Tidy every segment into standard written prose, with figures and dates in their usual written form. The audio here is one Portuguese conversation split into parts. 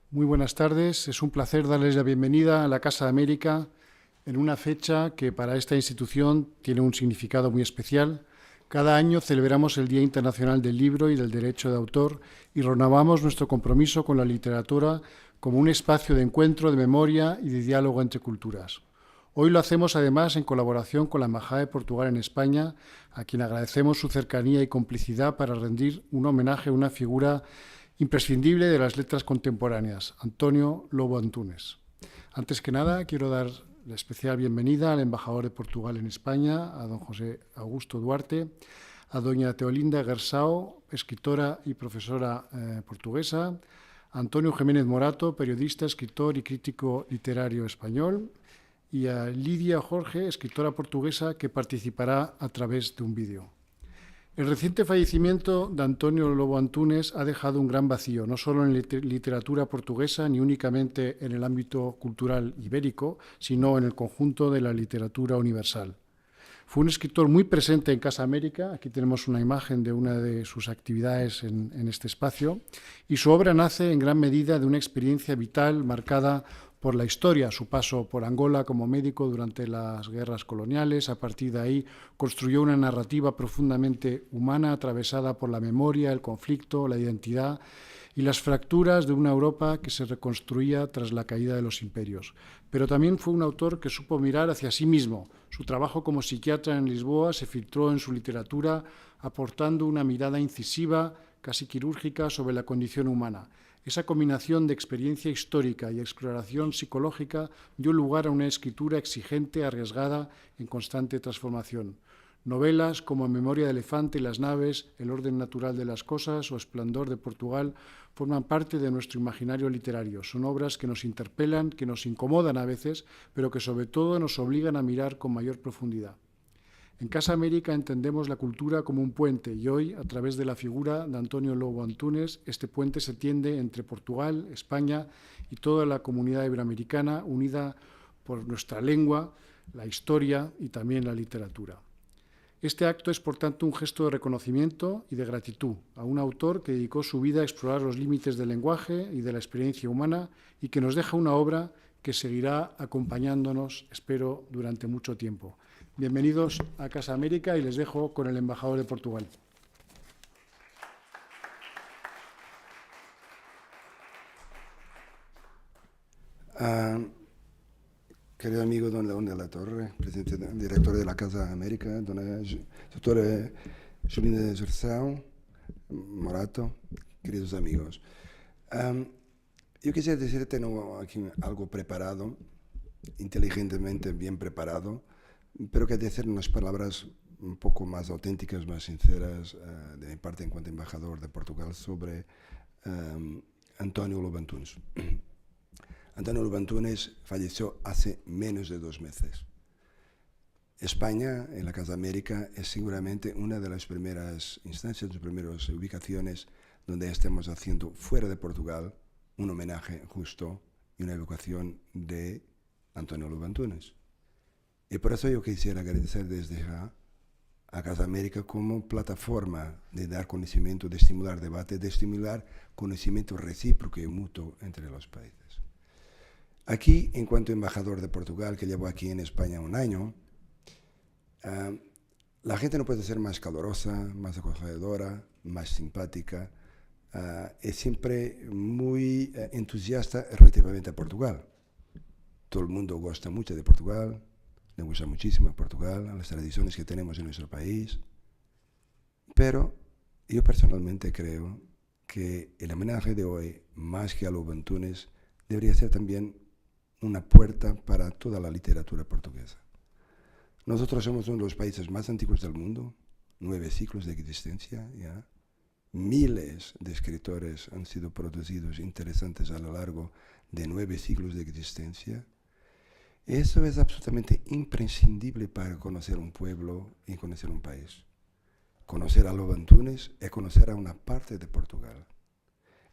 Muy buenas tardes. Es un placer darles la bienvenida a la Casa de América en una fecha que para esta institución tiene un significado muy especial. Cada año celebramos el Día Internacional del Libro y del Derecho de Autor y renovamos nuestro compromiso con la literatura como un espacio de encuentro, de memoria y de diálogo entre culturas. Hoy lo hacemos además en colaboración con la Embajada de Portugal en España, a quien agradecemos su cercanía y complicidad para rendir un homenaje a una figura imprescindible de las letras contemporáneas, Antonio Lobo Antunes. Antes que nada, quiero dar la especial bienvenida al embajador de Portugal en España, a don José Augusto Duarte, a doña Teolinda Gersao, escritora y profesora portuguesa, a Antonio Jiménez Morato, periodista, escritor y crítico literario español, y a Lidia Jorge, escritora portuguesa, que participará a través de un vídeo. El reciente fallecimiento de Antonio Lobo Antunes ha dejado un gran vacío, no solo en la literatura portuguesa ni únicamente en el ámbito cultural ibérico, sino en el conjunto de la literatura universal. Fue un escritor muy presente en Casa América, aquí tenemos una imagen de una de sus actividades en este espacio, y su obra nace en gran medida de una experiencia vital marcada por la historia, su paso por Angola como médico durante las guerras coloniales. A partir de ahí construyó una narrativa profundamente humana, atravesada por la memoria, el conflicto, la identidad y las fracturas de una Europa que se reconstruía tras la caída de los imperios. Pero también fue un autor que supo mirar hacia sí mismo. Su trabajo como psiquiatra en Lisboa se filtró en su literatura, aportando una mirada incisiva, casi quirúrgica, sobre la condición humana. Esa combinación de experiencia histórica y exploración psicológica dio lugar a una escritura exigente, arriesgada, en constante transformación. Novelas como Memoria de elefante y las naves, El orden natural de las cosas o Esplendor de Portugal forman parte de nuestro imaginario literario. Son obras que nos interpelan, que nos incomodan a veces, pero que sobre todo nos obligan a mirar con mayor profundidad. En Casa América entendemos la cultura como un puente y hoy, a través de la figura de Antonio Lobo Antunes, este puente se tiende entre Portugal, España y toda la comunidad iberoamericana, unida por nuestra lengua, la historia y también la literatura. Este acto es, por tanto, un gesto de reconocimiento y de gratitud a un autor que dedicó su vida a explorar los límites del lenguaje y de la experiencia humana y que nos deja una obra que seguirá acompañándonos, espero, durante mucho tiempo. Bienvenidos a Casa América y les dejo con el embajador de Portugal. Querido amigo don León de la Torre, director de la Casa América, doctora Julinda Gersao, Morato, queridos amigos. Yo quisiera decirte, tengo aquí algo preparado, inteligentemente bien preparado, pero que decir unas palabras un poco más auténticas, más sinceras de mi parte en cuanto embajador de Portugal sobre António Lobo Antunes. António Lobo Antunes falleció hace menos de 2 meses. España, en la Casa América, es seguramente una de las primeras instancias, de las primeras ubicaciones donde estemos haciendo fuera de Portugal un homenaje justo y una evocación de António Lobo Antunes. Y por eso yo quisiera agradecer desde ya a Casa América como plataforma de dar conocimiento, de estimular debate, de estimular conocimiento recíproco y mutuo entre los países. Aquí, en cuanto embajador de Portugal, que llevo aquí en España 1 año, la gente no puede ser más calurosa, más acogedora, más simpática, es siempre muy entusiasta relativamente a Portugal. Todo el mundo gusta mucho de Portugal, le gusta muchísimo a Portugal, a las tradiciones que tenemos en nuestro país, pero yo personalmente creo que el homenaje de hoy, más que a Lobo Antunes, debería ser también una puerta para toda la literatura portuguesa. Nosotros somos uno de los países más antiguos del mundo, 9 siglos de existencia, ¿ya? Miles de escritores han sido producidos interesantes a lo largo de 9 siglos de existencia. Eso es absolutamente imprescindible para conocer un pueblo y conocer un país. Conocer a Lobo Antunes es conocer a una parte de Portugal.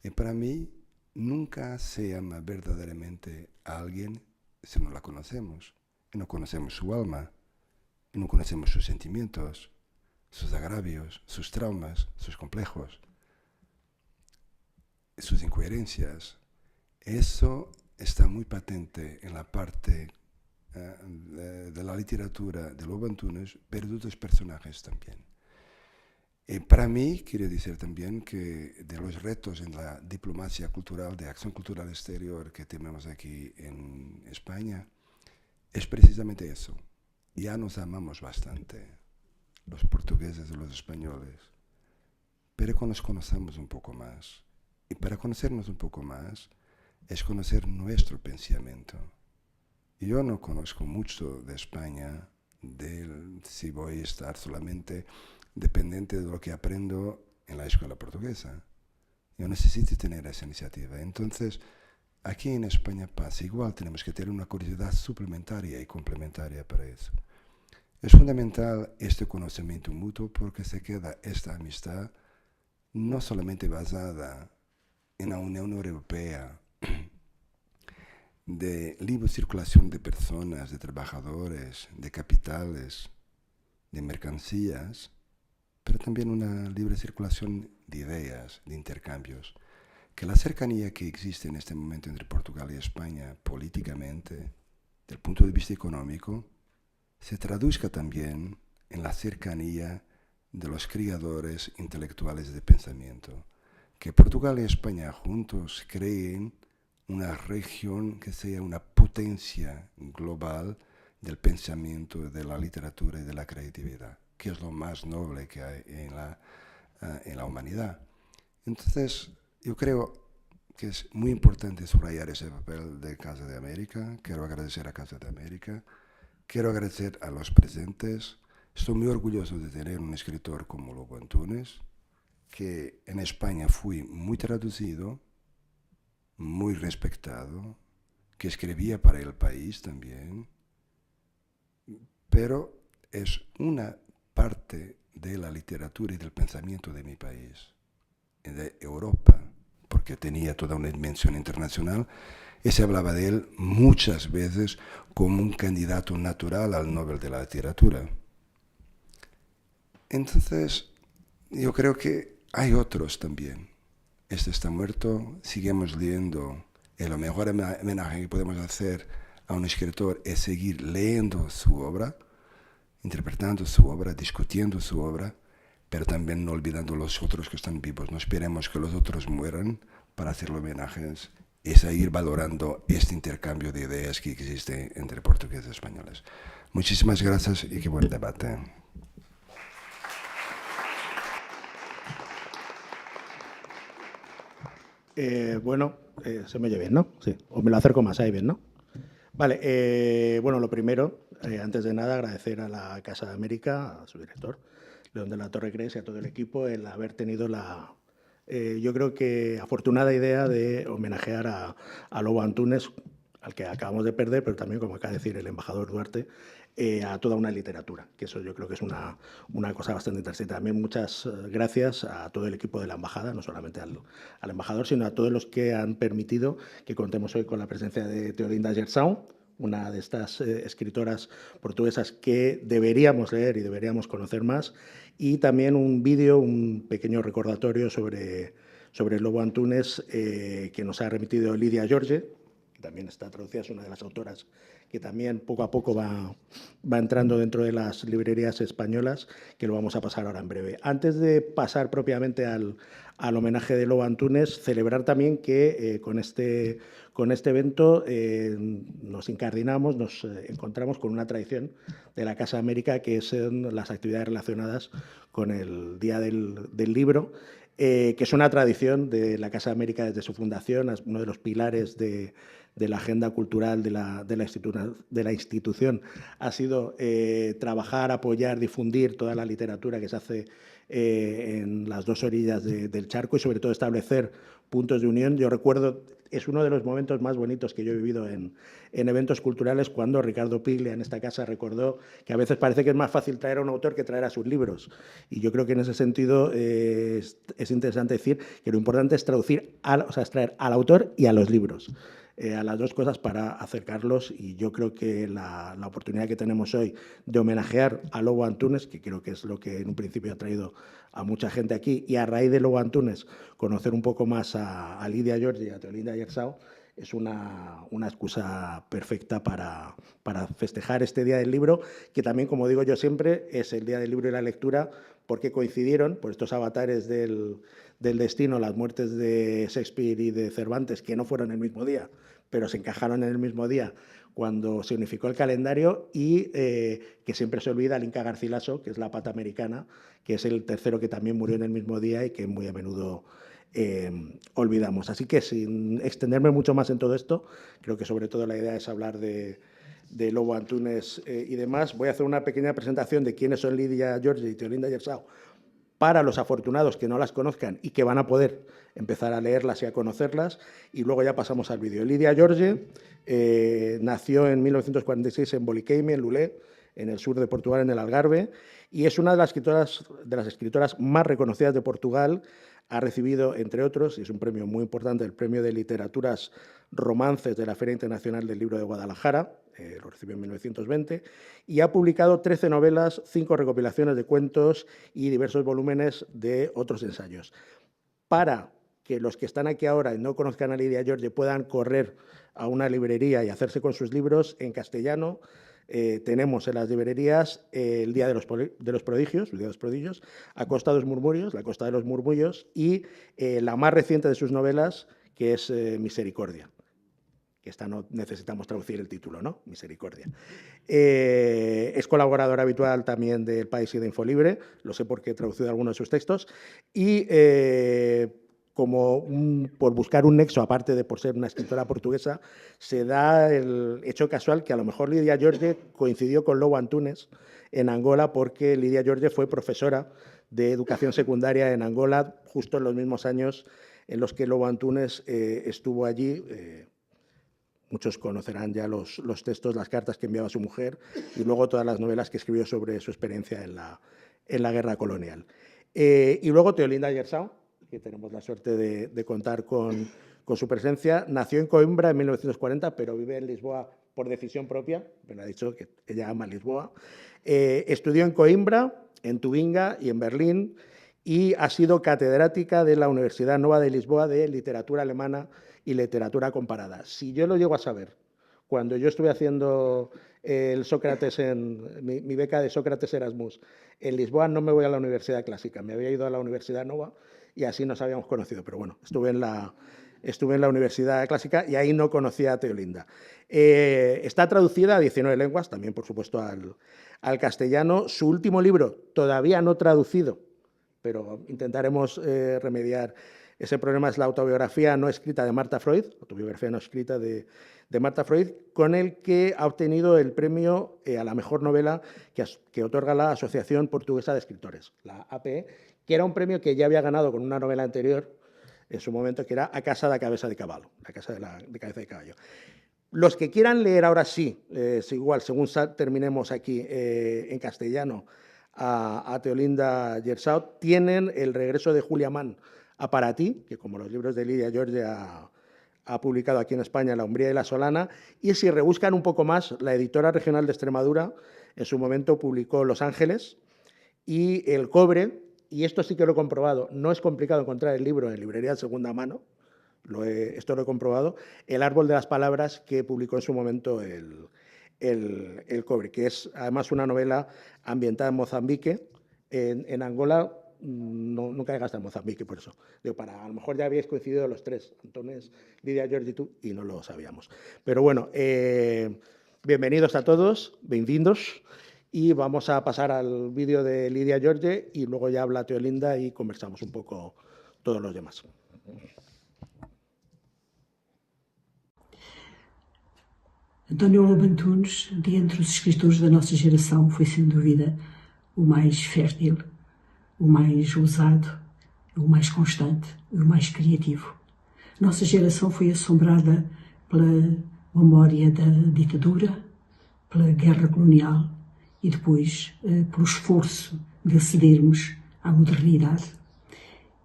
Y para mí, nunca se ama verdaderamente a alguien si no la conocemos. Y no conocemos su alma, y no conocemos sus sentimientos, sus agravios, sus traumas, sus complejos, sus incoherencias. Eso está muy patente en la parte de la literatura de Lobo Antunes, pero de otros personajes también. Y para mí, quiero decir también que de los retos en la diplomacia cultural, de acción cultural exterior que tenemos aquí en España, es precisamente eso. Ya nos amamos bastante, los portugueses y los españoles, pero que nos conocemos un poco más. Y para conocernos un poco más, es conocer nuestro pensamiento. Yo no conozco mucho de España, si voy a estar solamente dependiente de lo que aprendo en la escuela portuguesa. Yo necesito tener esa iniciativa. Entonces, aquí en España pasa igual, tenemos que tener una curiosidad suplementaria y complementaria para eso. Es fundamental este conocimiento mutuo porque se queda esta amistad no solamente basada en la Unión Europea, de libre circulación de personas, de trabajadores, de capitales, de mercancías, pero también una libre circulación de ideas, de intercambios. Que la cercanía que existe en este momento entre Portugal y España políticamente, desde el punto de vista económico, se traduzca también en la cercanía de los creadores intelectuales de pensamiento. Que Portugal y España juntos creen una región que sea una potencia global del pensamiento, de la literatura y de la creatividad, que es lo más noble que hay en la humanidad. Entonces, yo creo que es muy importante subrayar ese papel de Casa de América. Quiero agradecer a Casa de América, quiero agradecer a los presentes. Estoy muy orgulloso de tener un escritor como Lobo Antunes, que en España fui muy traducido, muy respetado, que escribía para El País también, pero es una parte de la literatura y del pensamiento de mi país, de Europa, porque tenía toda una dimensión internacional y se hablaba de él muchas veces como un candidato natural al Nobel de la Literatura. Entonces, yo creo que hay otros también. Este está muerto, seguimos leyendo, y lo mejor homenaje que podemos hacer a un escritor es seguir leyendo su obra, interpretando su obra, discutiendo su obra, pero también no olvidando los otros que están vivos. No esperemos que los otros mueran para hacerle homenajes y seguir valorando este intercambio de ideas que existe entre portugueses y españoles. Muchísimas gracias y qué buen debate. Bueno, se me oye bien, ¿no? Sí. O me lo acerco más, ahí bien, ¿no? Vale, bueno, lo primero, antes de nada, agradecer a la Casa de América, a su director, León de la Torre Cres, y a todo el equipo el haber tenido la, yo creo que afortunada idea de homenajear a Lobo Antunes, al que acabamos de perder, pero también, como acaba de decir el embajador Duarte, a toda una literatura, que eso yo creo que es una cosa bastante interesante. También muchas gracias a todo el equipo de la embajada, no solamente al embajador, sino a todos los que han permitido que contemos hoy con la presencia de Teolinda Gersau, una de estas escritoras portuguesas que deberíamos leer y deberíamos conocer más, y también un vídeo, un pequeño recordatorio sobre Lobo Antunes que nos ha remitido Lidia Jorge, que también está traducida, es una de las autoras que también poco a poco va entrando dentro de las librerías españolas, que lo vamos a pasar ahora en breve. Antes de pasar propiamente al homenaje de Lobo Antunes, celebrar también que con este evento nos incardinamos, nos encontramos con una tradición de la Casa de América, que son las actividades relacionadas con el Día del Libro, que es una tradición de la Casa de América desde su fundación, es uno de los pilares de la agenda cultural de la institución ha sido trabajar, apoyar, difundir toda la literatura que se hace en las dos orillas del charco y sobre todo establecer puntos de unión. Yo recuerdo, es uno de los momentos más bonitos que yo he vivido en eventos culturales, cuando Ricardo Piglia en esta casa recordó que a veces parece que es más fácil traer a un autor que traer a sus libros. Y yo creo que en ese sentido es interesante decir que lo importante es traer al autor y a los libros. A las dos cosas para acercarlos, y yo creo que la oportunidad que tenemos hoy de homenajear a Lobo Antunes, que creo que es lo que en un principio ha traído a mucha gente aquí, y a raíz de Lobo Antunes conocer un poco más a Lidia Jorge y a Teolinda Gersau, es una excusa perfecta para festejar este Día del Libro, que también, como digo yo siempre, es el Día del Libro y la Lectura, porque coincidieron por estos avatares del destino, las muertes de Shakespeare y de Cervantes, que no fueron el mismo día, pero se encajaron en el mismo día cuando se unificó el calendario, y que siempre se olvida el Inca Garcilaso, que es la pata americana, que es el tercero que también murió en el mismo día y que muy a menudo olvidamos. Así que, sin extenderme mucho más en todo esto, creo que sobre todo la idea es hablar de Lobo Antunes y demás. Voy a hacer una pequeña presentación de quiénes son Lydia George y Teolinda Gersau, para los afortunados que no las conozcan y que van a poder empezar a leerlas y a conocerlas, y luego ya pasamos al vídeo. Lydia George nació en 1946 en Boliqueime, en Lulé, en el sur de Portugal, en el Algarve, y es una de las escritoras más reconocidas de Portugal. Ha recibido, entre otros, y es un premio muy importante, el Premio de Literaturas Romances de la Feria Internacional del Libro de Guadalajara, lo recibió en 1920, y ha publicado 13 novelas, 5 recopilaciones de cuentos y diversos volúmenes de otros ensayos. Para que los que están aquí ahora y no conozcan a Lydia George puedan correr a una librería y hacerse con sus libros en castellano, tenemos en las librerías El Día de los Prodigios, El Día de los Prodigios, A Costa de los Murmullos, La Costa de los Murmullos, y la más reciente de sus novelas, que es Misericordia, que esta no necesitamos traducir el título, ¿no? Misericordia. Es colaboradora habitual también del País y de Infolibre, lo sé porque he traducido algunos de sus textos, y por buscar un nexo, aparte de por ser una escritora portuguesa, se da el hecho casual que a lo mejor Lydia George coincidió con Lobo Antunes en Angola, porque Lydia George fue profesora de educación secundaria en Angola justo en los mismos años en los que Lobo Antunes estuvo allí. Muchos conocerán ya los textos, las cartas que enviaba a su mujer, y luego todas las novelas que escribió sobre su experiencia en la guerra colonial. Y luego Teolinda Gersau, que tenemos la suerte de contar con su presencia. Nació en Coimbra en 1940, pero vive en Lisboa por decisión propia. Me lo ha dicho que ella ama Lisboa. Estudió en Coimbra, en Tubinga y en Berlín, y ha sido catedrática de la Universidad Nova de Lisboa de literatura alemana y literatura comparada. Si yo lo llego a saber, cuando yo estuve haciendo el Sócrates mi beca de Sócrates Erasmus en Lisboa, no me voy a la Universidad Clásica, me había ido a la Universidad Nova y así nos habíamos conocido. Pero bueno, estuve en la Universidad Clásica y ahí no conocía a Teolinda. Está traducida a 19 lenguas, también por supuesto al castellano. Su último libro, todavía no traducido, pero intentaremos remediar ese problema, es la autobiografía no escrita de Marta Freud, autobiografía no escrita de Marta Freud, con el que ha obtenido el premio a la mejor novela que otorga la Asociación Portuguesa de Escritores, la APE, que era un premio que ya había ganado con una novela anterior en su momento, que era A Casa da Cabeza de Caballo, La Casa de Cabeza de Caballo. Los que quieran leer ahora sí, igual, según terminemos aquí en castellano, a Teolinda Gersau, tienen El regreso de Julia Mann a Para ti, que como los libros de Lydia George ha publicado aquí en España La Umbría y la Solana, y si rebuscan un poco más, la editora regional de Extremadura en su momento publicó Los Ángeles y El Cobre, y esto sí que lo he comprobado, no es complicado encontrar el libro en librería de segunda mano, esto lo he comprobado, El Árbol de las Palabras, que publicó en su momento el Cobre, que es además una novela ambientada en Mozambique. En Angola nunca llegaste a Mozambique, por eso. Digo, a lo mejor ya habíais coincidido los tres, Antunes, Lydia George y tú, y no lo sabíamos. Pero bueno, bienvenidos a todos, benvindos, y vamos a pasar al vídeo de Lydia George y luego ya habla Teolinda y conversamos un poco todos los demás. António Lobo Antunes, de entre os escritores da nossa geração, foi sem dúvida o mais fértil, o mais ousado, o mais constante, o mais criativo. Nossa geração foi assombrada pela memória da ditadura, pela guerra colonial e depois pelo esforço de acedermos à modernidade.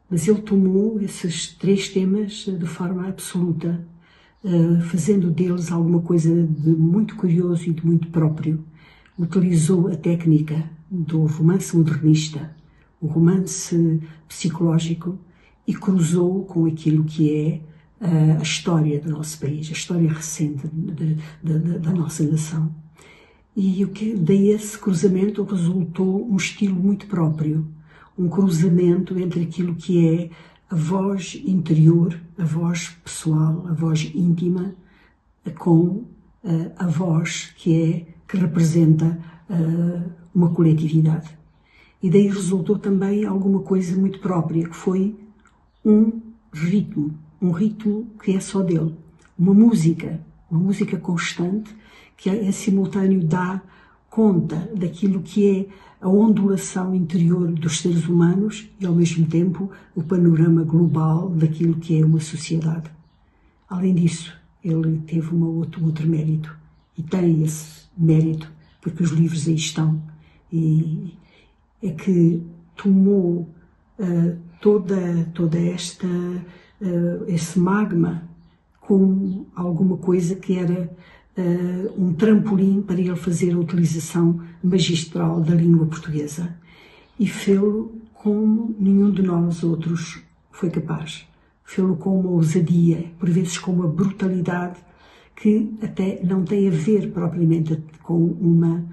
Mas ele tomou esses três temas de forma absoluta, fazendo deles alguma coisa de muito curioso e de muito próprio. Utilizou a técnica do romance modernista, o romance psicológico, e cruzou com aquilo que é a história do nosso país, a história recente da nossa nação. E o que desse cruzamento resultou um estilo muito próprio, um cruzamento entre aquilo que é a voz interior, a voz pessoal, a voz íntima, com a voz que representa uma coletividade. E daí resultou também alguma coisa muito própria, que foi um ritmo que é só dele, uma música constante, que em simultâneo dá conta daquilo que é a ondulação interior dos seres humanos e, ao mesmo tempo, o panorama global daquilo que é uma sociedade. Além disso, ele teve um outro mérito, e tem esse mérito, porque os livros aí estão, e é que tomou toda esse magma como alguma coisa que era um trampolim para ele fazer a utilização magistral da língua portuguesa, e fê-lo como nenhum de nós outros foi capaz. Fê-lo com uma ousadia, por vezes com uma brutalidade que até não tem a ver propriamente com uma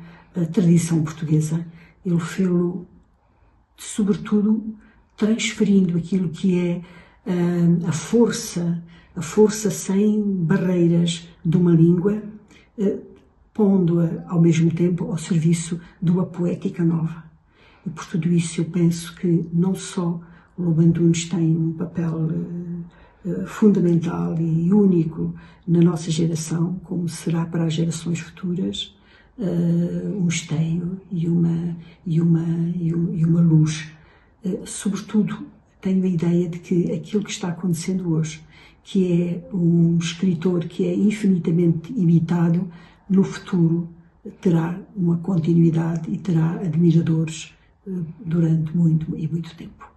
tradição portuguesa. Ele fê-lo, sobretudo, transferindo aquilo que é a força sem barreiras de uma língua, pondo-a ao mesmo tempo ao serviço de uma poética nova. E por tudo isso eu penso que não só o Lobo Antunes tem um papel fundamental e único na nossa geração, como será para as gerações futuras, um esteio e uma luz. Sobretudo, tenho a ideia de que aquilo que está acontecendo hoje, que é um escritor que é infinitamente imitado, no futuro terá uma continuidade e terá admiradores durante muito e muito tempo.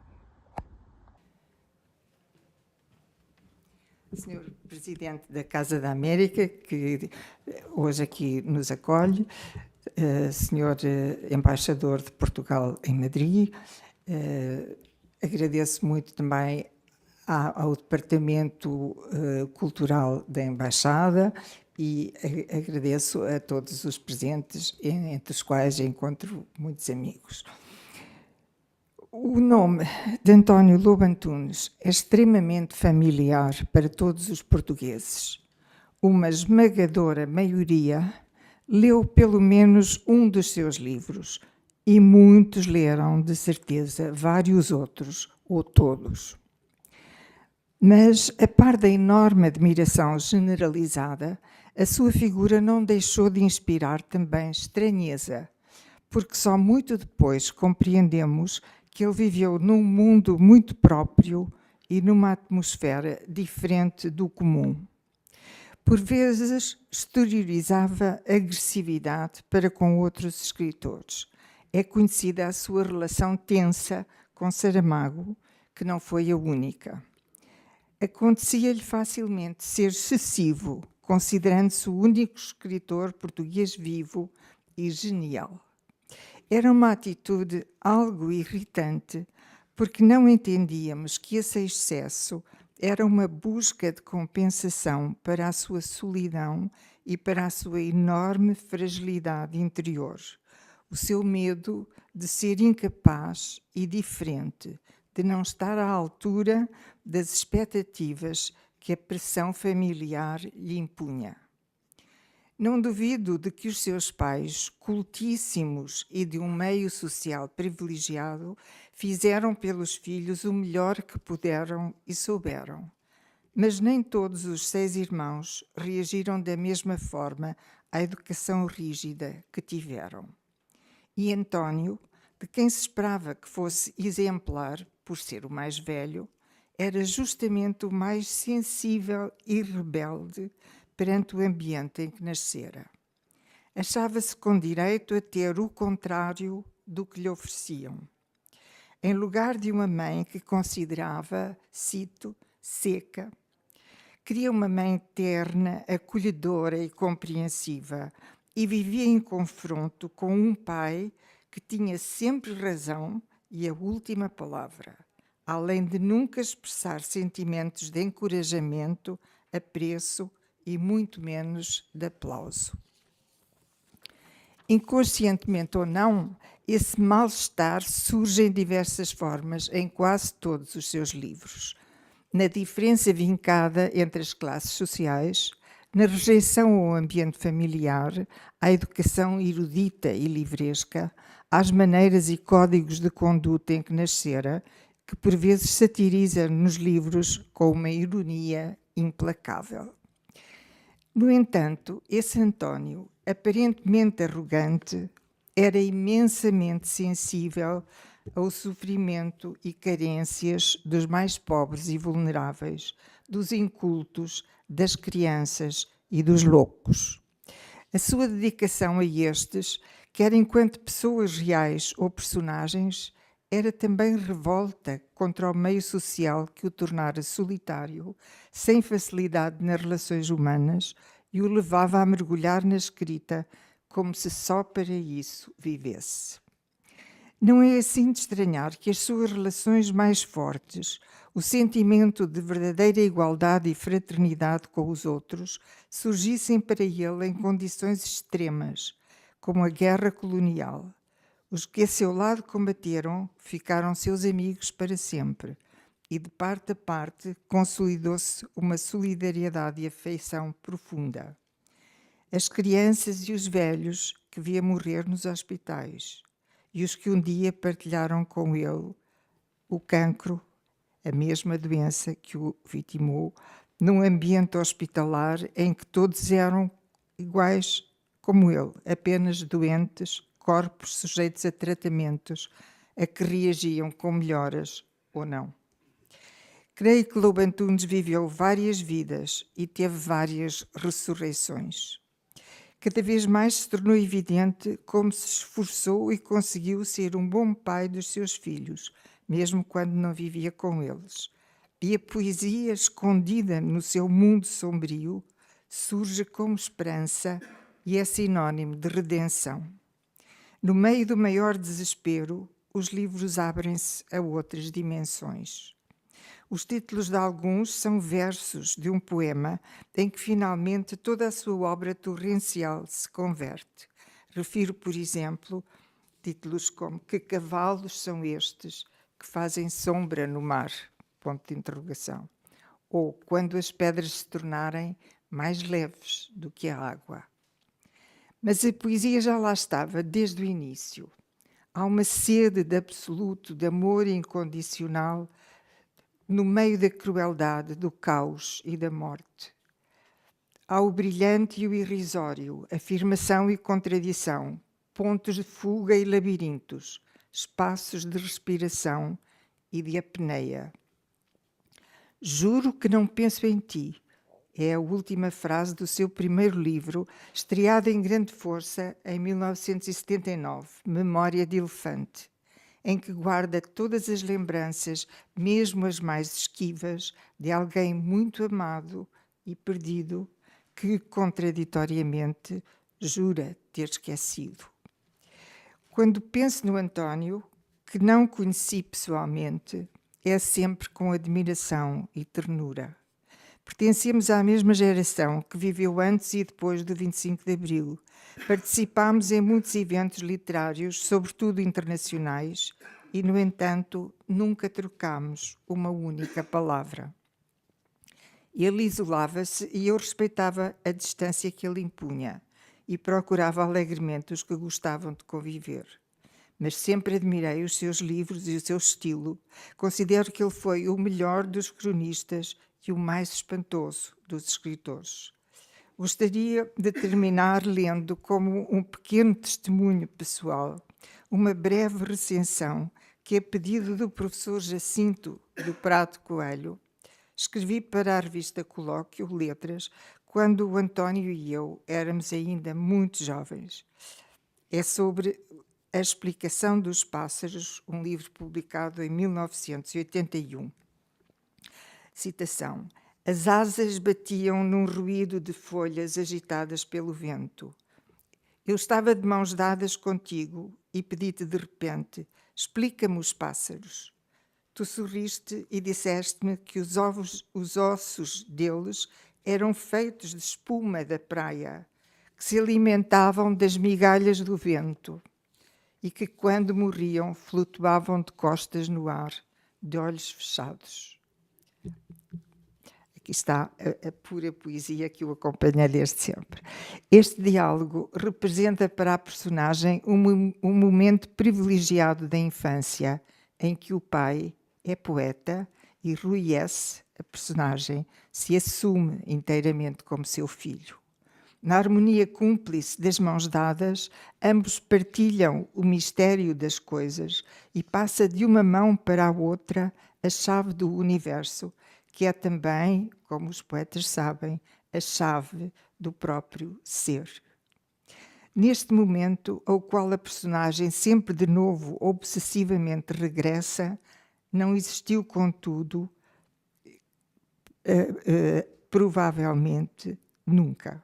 Senhor Presidente da Casa da América, que hoje aqui nos acolhe, Senhor Embaixador de Portugal em Madrid, agradeço muito também ao Departamento Cultural da Embaixada e agradeço a todos os presentes, entre os quais encontro muitos amigos. O nome de António Lobo Antunes é extremamente familiar para todos os portugueses. Uma esmagadora maioria leu pelo menos um dos seus livros e muitos leram, de certeza, vários outros, ou todos. Mas, a par da enorme admiração generalizada, a sua figura não deixou de inspirar também estranheza, porque só muito depois compreendemos que ele viveu num mundo muito próprio e numa atmosfera diferente do comum. Por vezes, exteriorizava agressividade para com outros escritores. É conhecida a sua relação tensa com Saramago, que não foi a única. Acontecia-lhe facilmente ser excessivo, considerando-se o único escritor português vivo e genial. Era uma atitude algo irritante, porque não entendíamos que esse excesso era uma busca de compensação para a sua solidão e para a sua enorme fragilidade interior, o seu medo de ser incapaz e diferente, de não estar à altura das expectativas que a pressão familiar lhe impunha. Não duvido de que os seus pais, cultíssimos e de um meio social privilegiado, fizeram pelos filhos o melhor que puderam e souberam. Mas nem todos os 6 irmãos reagiram da mesma forma à educação rígida que tiveram. E António, de quem se esperava que fosse exemplar por ser o mais velho, era justamente o mais sensível e rebelde perante o ambiente em que nascera. Achava-se com direito a ter o contrário do que lhe ofereciam. Em lugar de uma mãe que considerava, cito, seca, queria uma mãe terna, acolhedora e compreensiva, e vivia em confronto com um pai que tinha sempre razão e a última palavra, além de nunca expressar sentimentos de encorajamento, apreço e muito menos de aplauso. Inconscientemente ou não, esse mal-estar surge em diversas formas em quase todos os seus livros. Na diferença vincada entre as classes sociais, na rejeição ao ambiente familiar, à educação erudita e livresca, às maneiras e códigos de conduta em que nascera, que por vezes satiriza nos livros com uma ironia implacável. No entanto, esse António, aparentemente arrogante, era imensamente sensível ao sofrimento e carências dos mais pobres e vulneráveis, dos incultos, das crianças e dos loucos. A sua dedicação a estes, quer enquanto pessoas reais ou personagens, era também revolta contra o meio social que o tornara solitário, sem facilidade nas relações humanas, e o levava a mergulhar na escrita como se só para isso vivesse. Não é assim de estranhar que as suas relações mais fortes, o sentimento de verdadeira igualdade e fraternidade com os outros, surgissem para ele em condições extremas, como a guerra colonial. Os que a seu lado combateram ficaram seus amigos para sempre, e de parte a parte consolidou-se uma solidariedade e afeição profunda. As crianças e os velhos que via morrer nos hospitais, e os que um dia partilharam com ele o cancro, a mesma doença que o vitimou, num ambiente hospitalar em que todos eram iguais como ele, apenas doentes, corpos sujeitos a tratamentos, a que reagiam com melhoras ou não. Creio que Lobo Antunes viveu várias vidas e teve várias ressurreições. Cada vez mais se tornou evidente como se esforçou e conseguiu ser um bom pai dos seus filhos, mesmo quando não vivia com eles. E a poesia, escondida no seu mundo sombrio, surge como esperança e é sinónimo de redenção. No meio do maior desespero, os livros abrem-se a outras dimensões. Os títulos de alguns são versos de um poema em que finalmente toda a sua obra torrencial se converte. Refiro, por exemplo, títulos como Que cavalos são estes que fazem sombra no mar? Ponto de interrogação. Ou Quando as pedras se tornarem mais leves do que a água. Mas a poesia já lá estava desde o início. Há uma sede de absoluto, de amor incondicional, no meio da crueldade, do caos e da morte. Há o brilhante e o irrisório, afirmação e contradição, pontos de fuga e labirintos, espaços de respiração e de apneia. Juro que não penso em ti. É a última frase do seu primeiro livro, estreado em grande força em 1979, Memória de Elefante, em que guarda todas as lembranças, mesmo as mais esquivas, de alguém muito amado e perdido, que, contraditoriamente, jura ter esquecido. Quando penso no António, que não conheci pessoalmente, é sempre com admiração e ternura. Pertencemos à mesma geração que viveu antes e depois do 25 de Abril. Participámos em muitos eventos literários, sobretudo internacionais, e, no entanto, nunca trocámos uma única palavra. Ele isolava-se e eu respeitava a distância que ele impunha e procurava alegremente os que gostavam de conviver. Mas sempre admirei os seus livros e o seu estilo. Considero que ele foi o melhor dos cronistas e o mais espantoso dos escritores. Gostaria de terminar lendo como um pequeno testemunho pessoal, uma breve recensão que, a pedido do professor Jacinto do Prado Coelho, escrevi para a revista Colóquio Letras, quando o António e eu éramos ainda muito jovens. É sobre A Explicação dos Pássaros, um livro publicado em 1981. Citação. As asas batiam num ruído de folhas agitadas pelo vento. Eu estava de mãos dadas contigo e pedi-te de repente, explica-me os pássaros. Tu sorriste e disseste-me que os ossos deles eram feitos de espuma da praia, que se alimentavam das migalhas do vento e que, quando morriam, flutuavam de costas no ar, de olhos fechados. Aqui está a pura poesia que o acompanha desde sempre. Este diálogo representa para a personagem um momento privilegiado da infância, em que o pai é poeta e Rui S., a personagem, se assume inteiramente como seu filho. Na harmonia cúmplice das mãos dadas, ambos partilham o mistério das coisas e passa de uma mão para a outra a chave do universo, que é também, como os poetas sabem, a chave do próprio ser. Neste momento, ao qual a personagem sempre de novo obsessivamente regressa, não existiu, contudo, provavelmente nunca.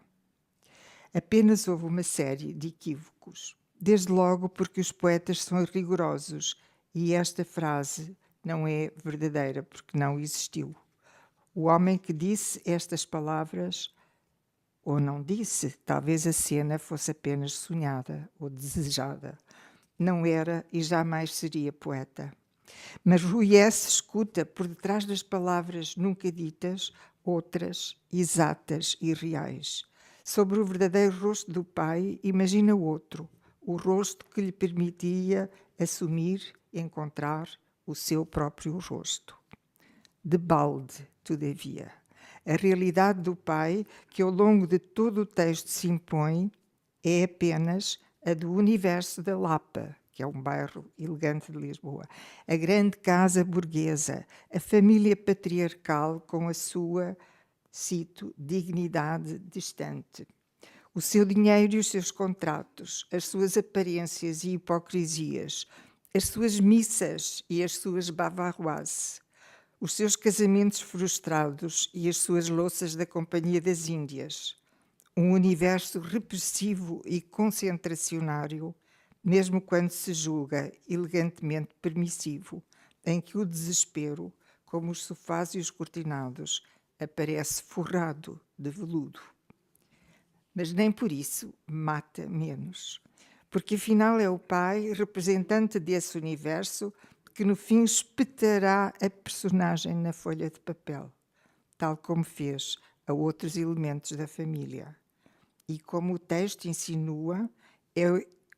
Apenas houve uma série de equívocos. Desde logo porque os poetas são rigorosos e esta frase não é verdadeira porque não existiu. O homem que disse estas palavras, ou não disse, talvez a cena fosse apenas sonhada ou desejada. Não era e jamais seria poeta. Mas Rui S. escuta por detrás das palavras nunca ditas outras, exatas e reais. Sobre o verdadeiro rosto do pai, imagina outro, o rosto que lhe permitia assumir, encontrar o seu próprio rosto. De balde, todavia. A realidade do pai, que ao longo de todo o texto se impõe, é apenas a do universo da Lapa, que é um bairro elegante de Lisboa, a grande casa burguesa, a família patriarcal com a sua, cito, dignidade distante. O seu dinheiro e os seus contratos, as suas aparências e hipocrisias, as suas missas e as suas bavaroises, os seus casamentos frustrados e as suas louças da Companhia das Índias. Um universo repressivo e concentracionário, mesmo quando se julga elegantemente permissivo, em que o desespero, como os sofás e os cortinados, aparece forrado de veludo. Mas nem por isso mata menos, porque afinal é o pai, representante desse universo, que no fim espetará a personagem na folha de papel, tal como fez a outros elementos da família. E como o texto insinua, é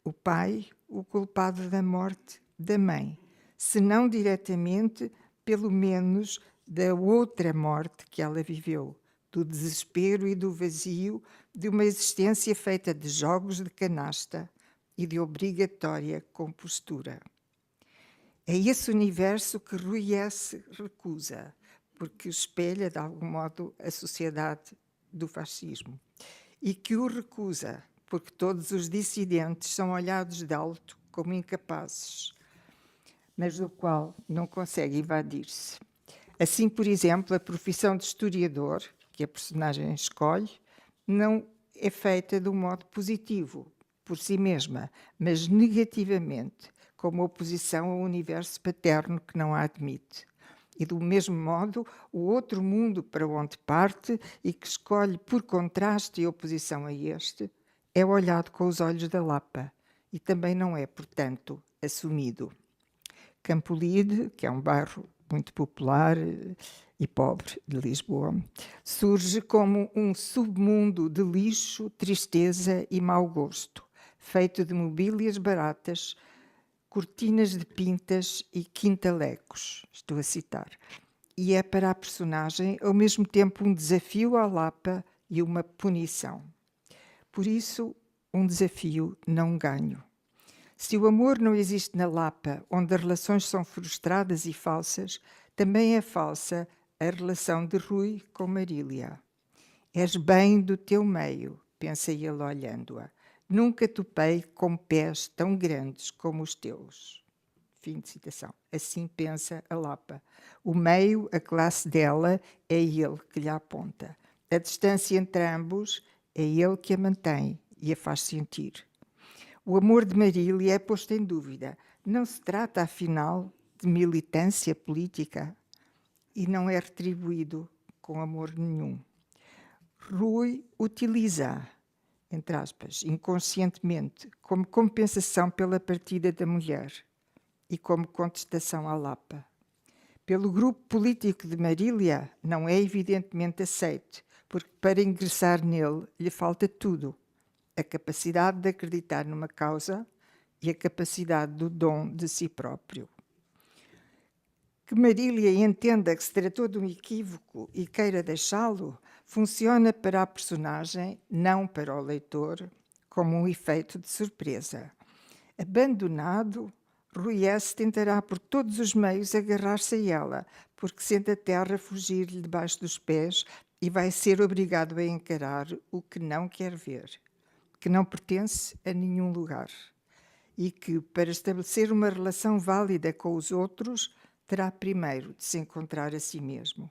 o pai o culpado da morte da mãe, se não diretamente, pelo menos da outra morte que ela viveu, do desespero e do vazio de uma existência feita de jogos de canasta e de obrigatória compostura. É esse universo que Rui S. recusa, porque espelha, de algum modo, a sociedade do fascismo, e que o recusa, porque todos os dissidentes são olhados de alto como incapazes, mas do qual não consegue evadir-se. Assim, por exemplo, a profissão de historiador, que a personagem escolhe, não é feita de um modo positivo, por si mesma, mas negativamente, como oposição ao universo paterno que não a admite. E, do mesmo modo, o outro mundo para onde parte e que escolhe por contraste e oposição a este, é olhado com os olhos da Lapa e também não é, portanto, assumido. Campolide, que é um bairro muito popular e pobre de Lisboa, surge como um submundo de lixo, tristeza e mau gosto, feito de mobílias baratas, cortinas de pintas e quintalecos, estou a citar. E é para a personagem, ao mesmo tempo, um desafio à Lapa e uma punição. Por isso, um desafio não ganho. Se o amor não existe na Lapa, onde as relações são frustradas e falsas, também é falsa a relação de Rui com Marília. És bem do teu meio, pensa ele olhando-a. Nunca topei com pés tão grandes como os teus. Fim de citação. Assim pensa a Lapa. O meio, a classe dela, é ele que lhe aponta. A distância entre ambos é ele que a mantém e a faz sentir. O amor de Marília é posto em dúvida. Não se trata, afinal, de militância política e não é retribuído com amor nenhum. Rui utiliza, entre aspas, inconscientemente, como compensação pela partida da mulher e como contestação à Lapa. Pelo grupo político de Marília, não é evidentemente aceito, porque para ingressar nele lhe falta tudo: a capacidade de acreditar numa causa e a capacidade do dom de si próprio. Que Marília entenda que se tratou de um equívoco e queira deixá-lo, funciona para a personagem, não para o leitor, como um efeito de surpresa. Abandonado, Rui S. tentará por todos os meios agarrar-se a ela, porque sente a terra fugir-lhe debaixo dos pés e vai ser obrigado a encarar o que não quer ver, que não pertence a nenhum lugar e que, para estabelecer uma relação válida com os outros, terá primeiro de se encontrar a si mesmo.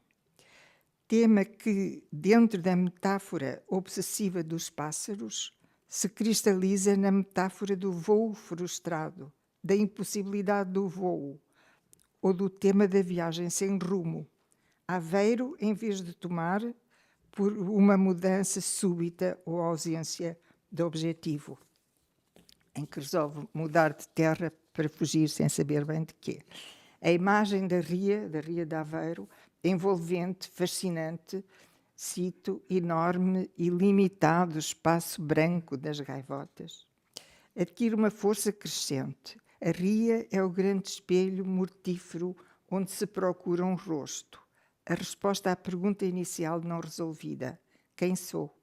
Tema que, dentro da metáfora obsessiva dos pássaros, se cristaliza na metáfora do voo frustrado, da impossibilidade do voo, ou do tema da viagem sem rumo. Aveiro, em vez de tomar, por uma mudança súbita ou ausência de objetivo, em que resolve mudar de terra para fugir sem saber bem de quê. A imagem da Ria de Aveiro, envolvente, fascinante, cito, enorme e limitado espaço branco das gaivotas, adquire uma força crescente. A Ria é o grande espelho mortífero onde se procura um rosto, a resposta à pergunta inicial não resolvida: quem sou?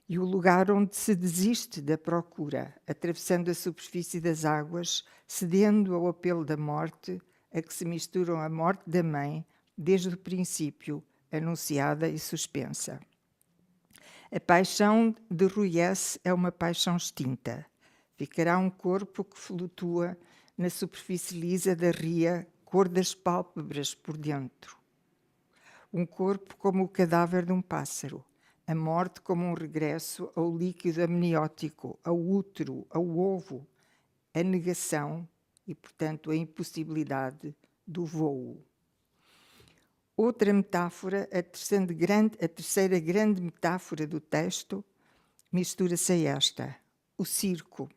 E o lugar onde se desiste da procura, atravessando a superfície das águas, cedendo ao apelo da morte, a que se misturam a morte da mãe, desde o princípio, anunciada e suspensa. A paixão de Rui S. é uma paixão extinta. Ficará um corpo que flutua na superfície lisa da ria, cor das pálpebras por dentro. Um corpo como o cadáver de um pássaro. A morte como um regresso ao líquido amniótico, ao útero, ao ovo. A negação e, portanto, a impossibilidade do voo. Outra metáfora, a terceira grande metáfora do texto, mistura-se a esta: o circo,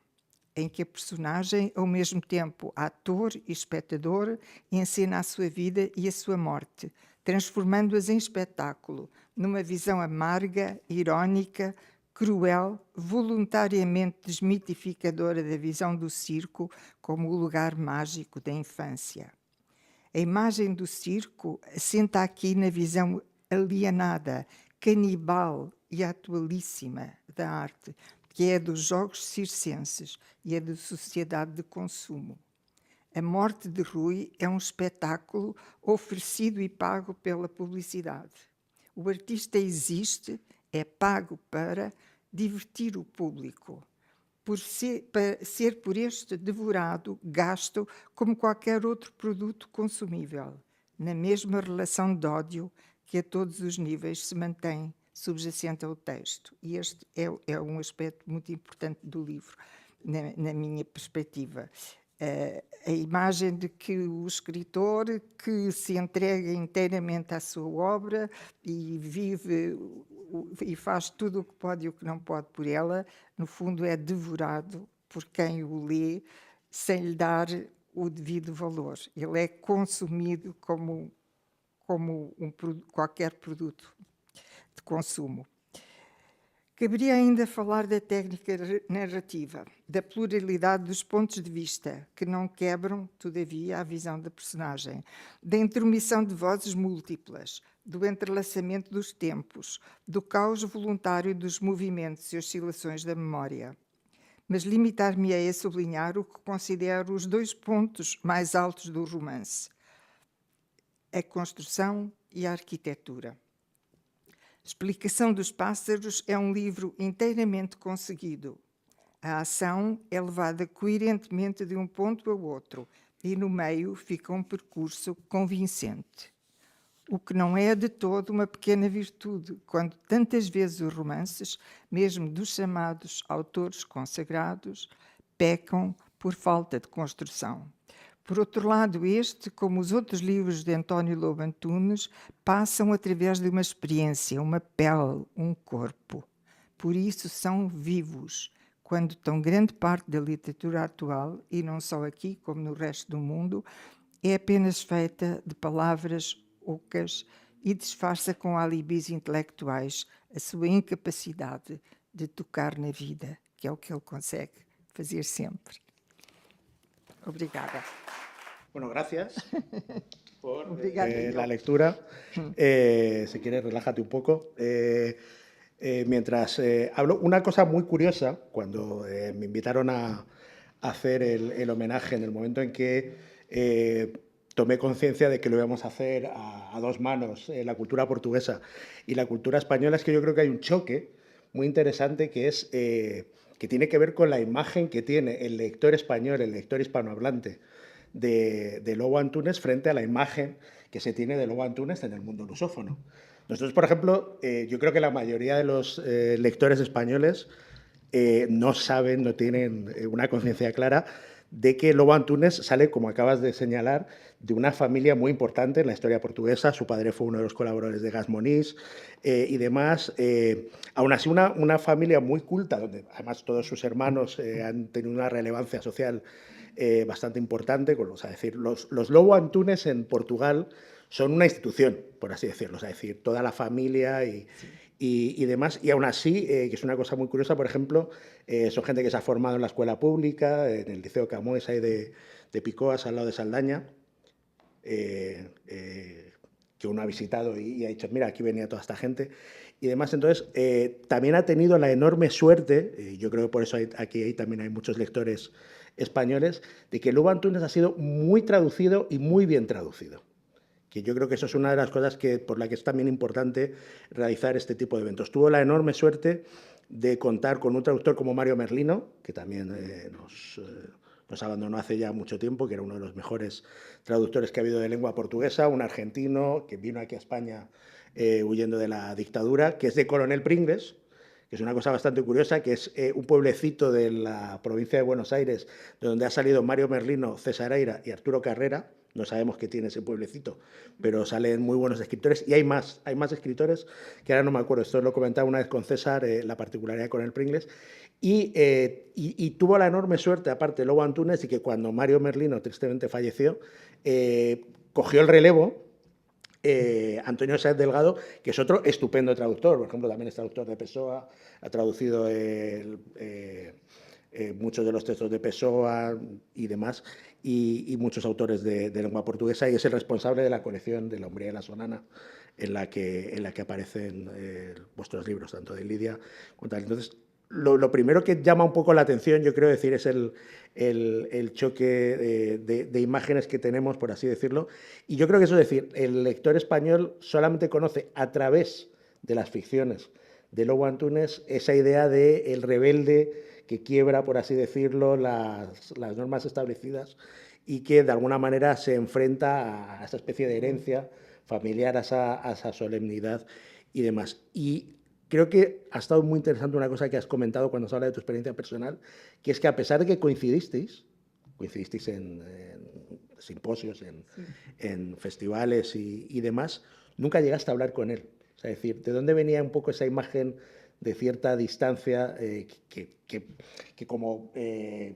em que a personagem, ao mesmo tempo ator e espectador, encena a sua vida e a sua morte, transformando-as em espetáculo, numa visão amarga, irónica, cruel, voluntariamente desmitificadora da visão do circo como o lugar mágico da infância. A imagem do circo assenta aqui na visão alienada, canibal e atualíssima da arte, que é dos jogos circenses e é da sociedade de consumo. A morte de Rui é um espetáculo oferecido e pago pela publicidade. O artista existe, é pago para divertir o público, para ser por este devorado, gasto como qualquer outro produto consumível, na mesma relação de ódio que a todos os níveis se mantém subjacente ao texto. E este é um aspecto muito importante do livro, na minha perspectiva. A imagem de que o escritor que se entrega inteiramente à sua obra e vive e faz tudo o que pode e o que não pode por ela, no fundo é devorado por quem o lê sem lhe dar o devido valor. Ele é consumido como qualquer produto de consumo. Caberia ainda falar da técnica narrativa, da pluralidade dos pontos de vista, que não quebram, todavia, a visão da personagem, da intromissão de vozes múltiplas, do entrelaçamento dos tempos, do caos voluntário dos movimentos e oscilações da memória. Mas limitar-me-ei a sublinhar o que considero os dois pontos mais altos do romance: a construção e a arquitetura. Explicação dos Pássaros é um livro inteiramente conseguido. A ação é levada coerentemente de um ponto ao outro e no meio fica um percurso convincente. O que não é de todo uma pequena virtude, quando tantas vezes os romances, mesmo dos chamados autores consagrados, pecam por falta de construção. Por outro lado, este, como os outros livros de António Lobo Antunes, passam através de uma experiência, uma pele, um corpo. Por isso são vivos, quando tão grande parte da literatura atual, e não só aqui como no resto do mundo, é apenas feita de palavras ocas e disfarça com alibis intelectuais a sua incapacidade de tocar na vida, que é o que ele consegue fazer sempre. Obrigada. Bueno, gracias por Obrigada, la lectura. Si quieres, relájate un poco. Mientras hablo, una cosa muy curiosa, cuando me invitaron a hacer el homenaje en el momento en que tomé conciencia de que lo íbamos a hacer a dos manos, la cultura portuguesa y la cultura española, es que yo creo que hay un choque muy interesante que es que tiene que ver con la imagen que tiene el lector español, el lector hispanohablante de Lobo Antunes frente a la imagen que se tiene de Lobo Antunes en el mundo lusófono. Nosotros, por ejemplo, yo creo que la mayoría de los lectores españoles no saben, no tienen una conciencia clara de que Lobo Antunes sale, como acabas de señalar, de una familia muy importante en la historia portuguesa. Su padre fue uno de los colaboradores de Gas Moniz y demás. Aún así, una familia muy culta, donde además todos sus hermanos han tenido una relevancia social bastante importante. Es decir, los Lobo Antunes en Portugal son una institución, por así decirlo. Es decir, toda la familia y demás. Y aún así, que es una cosa muy curiosa, por ejemplo, son gente que se ha formado en la escuela pública, en el Liceo Camões, ahí de Picoas, al lado de Saldaña, que uno ha visitado y ha dicho, mira, aquí venía toda esta gente y demás. Entonces, también ha tenido la enorme suerte, yo creo que por eso aquí también hay muchos lectores españoles, de que Lobo Antunes ha sido muy traducido y muy bien traducido. Que yo creo que eso es una de las cosas por la que es también importante realizar este tipo de eventos. Tuvo la enorme suerte de contar con un traductor como Mario Merlino, que también nos abandonó hace ya mucho tiempo, que era uno de los mejores traductores que ha habido de lengua portuguesa, un argentino que vino aquí a España huyendo de la dictadura, que es de Coronel Pringles, que es una cosa bastante curiosa, que es un pueblecito de la provincia de Buenos Aires, de donde ha salido Mario Merlino, César Eira y Arturo Carrera. No sabemos qué tiene ese pueblecito, pero salen muy buenos escritores. Y hay más escritores, que ahora no me acuerdo. Esto lo comentaba una vez con César, la particularidad con el Pringles. Y tuvo la enorme suerte, aparte, Lobo Antunes, y que cuando Mario Merlino tristemente falleció, cogió el relevo Antonio Sáez Delgado, que es otro estupendo traductor. Por ejemplo, también es traductor de Pessoa, ha traducido muchos de los textos de Pessoa y demás, y muchos autores de lengua portuguesa, y es el responsable de la colección de La Umbría y la Sonana, en la que aparecen vuestros libros, tanto de Lidia como tal. Entonces, lo primero que llama un poco la atención, yo creo decir, es el choque de imágenes que tenemos, por así decirlo. Y yo creo que eso es decir, el lector español solamente conoce a través de las ficciones de Lobo Antunes esa idea de el rebelde que quiebra, por así decirlo, las normas establecidas y que de alguna manera se enfrenta a esa especie de herencia familiar, a esa solemnidad y demás. Y creo que ha estado muy interesante una cosa que has comentado cuando se habla de tu experiencia personal, que es que a pesar de que coincidisteis en simposios, en festivales y demás, nunca llegaste a hablar con él. Es decir, ¿de dónde venía un poco esa imagen de cierta distancia que como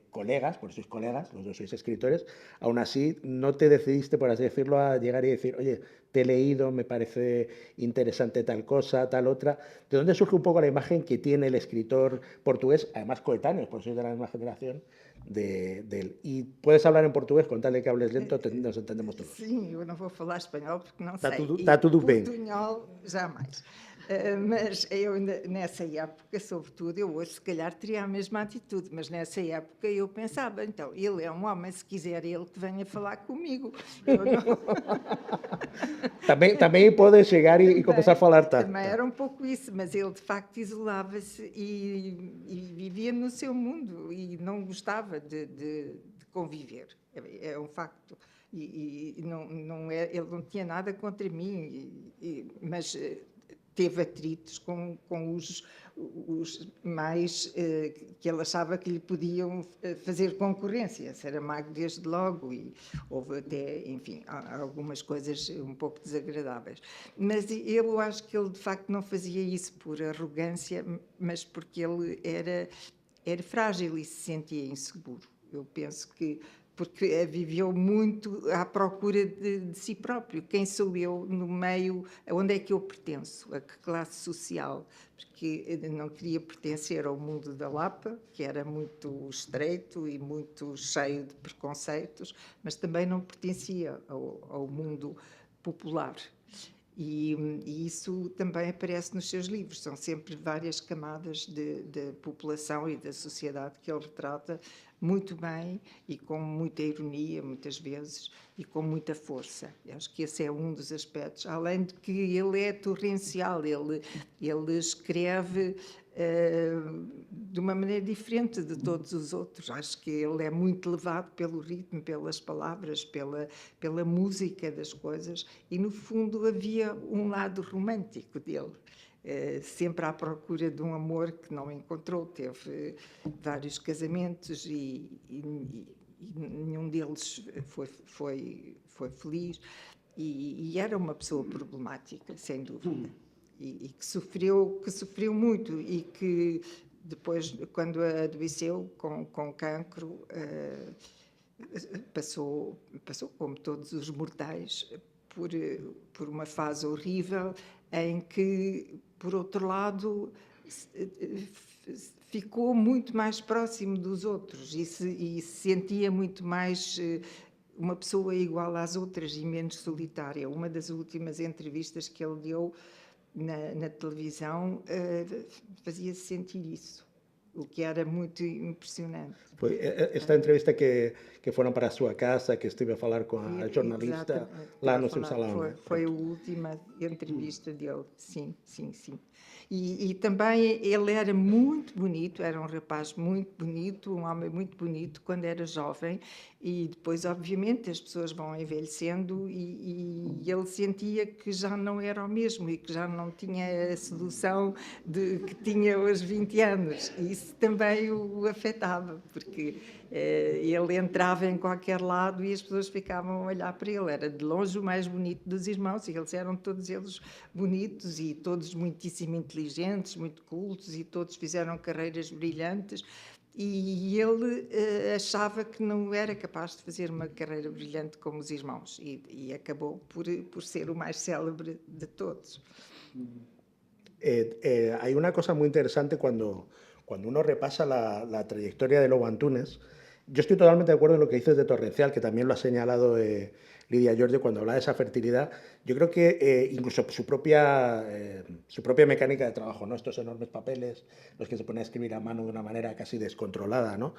colegas, por sois colegas, los dos sois escritores, aún así no te decidiste, por así decirlo, a llegar y decir, oye, te he leído, me parece interesante tal cosa, tal otra? ¿De dónde surge un poco la imagen que tiene el escritor portugués, además coetáneo, por sois de la misma generación, de él? Y puedes hablar en portugués, con tal de que hables lento, nos entendemos todos. Sim, eu não vou falar espanhol porque não Está sei. está tudo bem. Portunhol, jamais. Mas eu nessa época, sobretudo, eu hoje se calhar teria a mesma atitude, mas nessa época eu pensava, então, ele é um homem, se quiser ele que venha falar comigo. Eu não... Também pode chegar e começar a falar. Também era um pouco isso, mas ele de facto isolava-se e vivia no seu mundo e não gostava de conviver. É um facto. Ele não tinha nada contra mim, mas teve atritos com os mais que ele achava que lhe podiam fazer concorrência. Saramago, desde logo, e houve até, enfim, algumas coisas um pouco desagradáveis. Mas eu acho que ele, de facto, não fazia isso por arrogância, mas porque ele era frágil e se sentia inseguro. Eu penso que porque viveu muito à procura de si próprio. Quem sou eu no meio, onde é que eu pertenço, a que classe social? Porque não queria pertencer ao mundo da Lapa, que era muito estreito e muito cheio de preconceitos, mas também não pertencia ao mundo popular. E isso também aparece nos seus livros. São sempre várias camadas da população e da sociedade que ele retrata muito bem e com muita ironia, muitas vezes, e com muita força. Eu acho que esse é um dos aspectos. Além de que ele é torrencial, ele escreve de uma maneira diferente de todos os outros. Acho que ele é muito levado pelo ritmo, pelas palavras, pela música das coisas, e no fundo havia um lado romântico dele, sempre à procura de um amor que não encontrou. Teve vários casamentos e nenhum deles foi feliz, e era uma pessoa problemática, sem dúvida. E que sofreu muito, e que depois, quando adoeceu com cancro, passou, como todos os mortais, por uma fase horrível, em que, por outro lado, ficou muito mais próximo dos outros e se sentia muito mais uma pessoa igual às outras e menos solitária. Uma das últimas entrevistas que ele deu na televisão fazia-se sentir isso, o que era muito impressionante. Foi esta entrevista que foram para a sua casa, que estive a falar com a jornalista lá no seu salão. Foi a última entrevista dele, sim. E também ele era muito bonito, era um rapaz muito bonito, um homem muito bonito quando era jovem, e depois, obviamente, as pessoas vão envelhecendo e ele sentia que já não era o mesmo e que já não tinha a sedução que tinha aos 20 anos. E isso também o afetava, porque ele entrava em qualquer lado e as pessoas ficavam a olhar para ele. Era de longe o mais bonito dos irmãos, e eles eram todos eles bonitos e todos muitíssimo inteligentes, muito cultos, e todos fizeram carreiras brilhantes. E ele achava que não era capaz de fazer uma carreira brilhante como os irmãos, e acabou por ser o mais célebre de todos. Hay una cosa muy interesante cuando uno repasa la trayectoria de Lobo Antunes. Yo estoy totalmente de acuerdo en lo que dices de Torrencial, que también lo ha señalado Lidia Giorgio cuando habla de esa fertilidad. Yo creo que incluso su propia mecánica de trabajo, ¿no? Estos enormes papeles, los que se ponen a escribir a mano de una manera casi descontrolada, ¿no?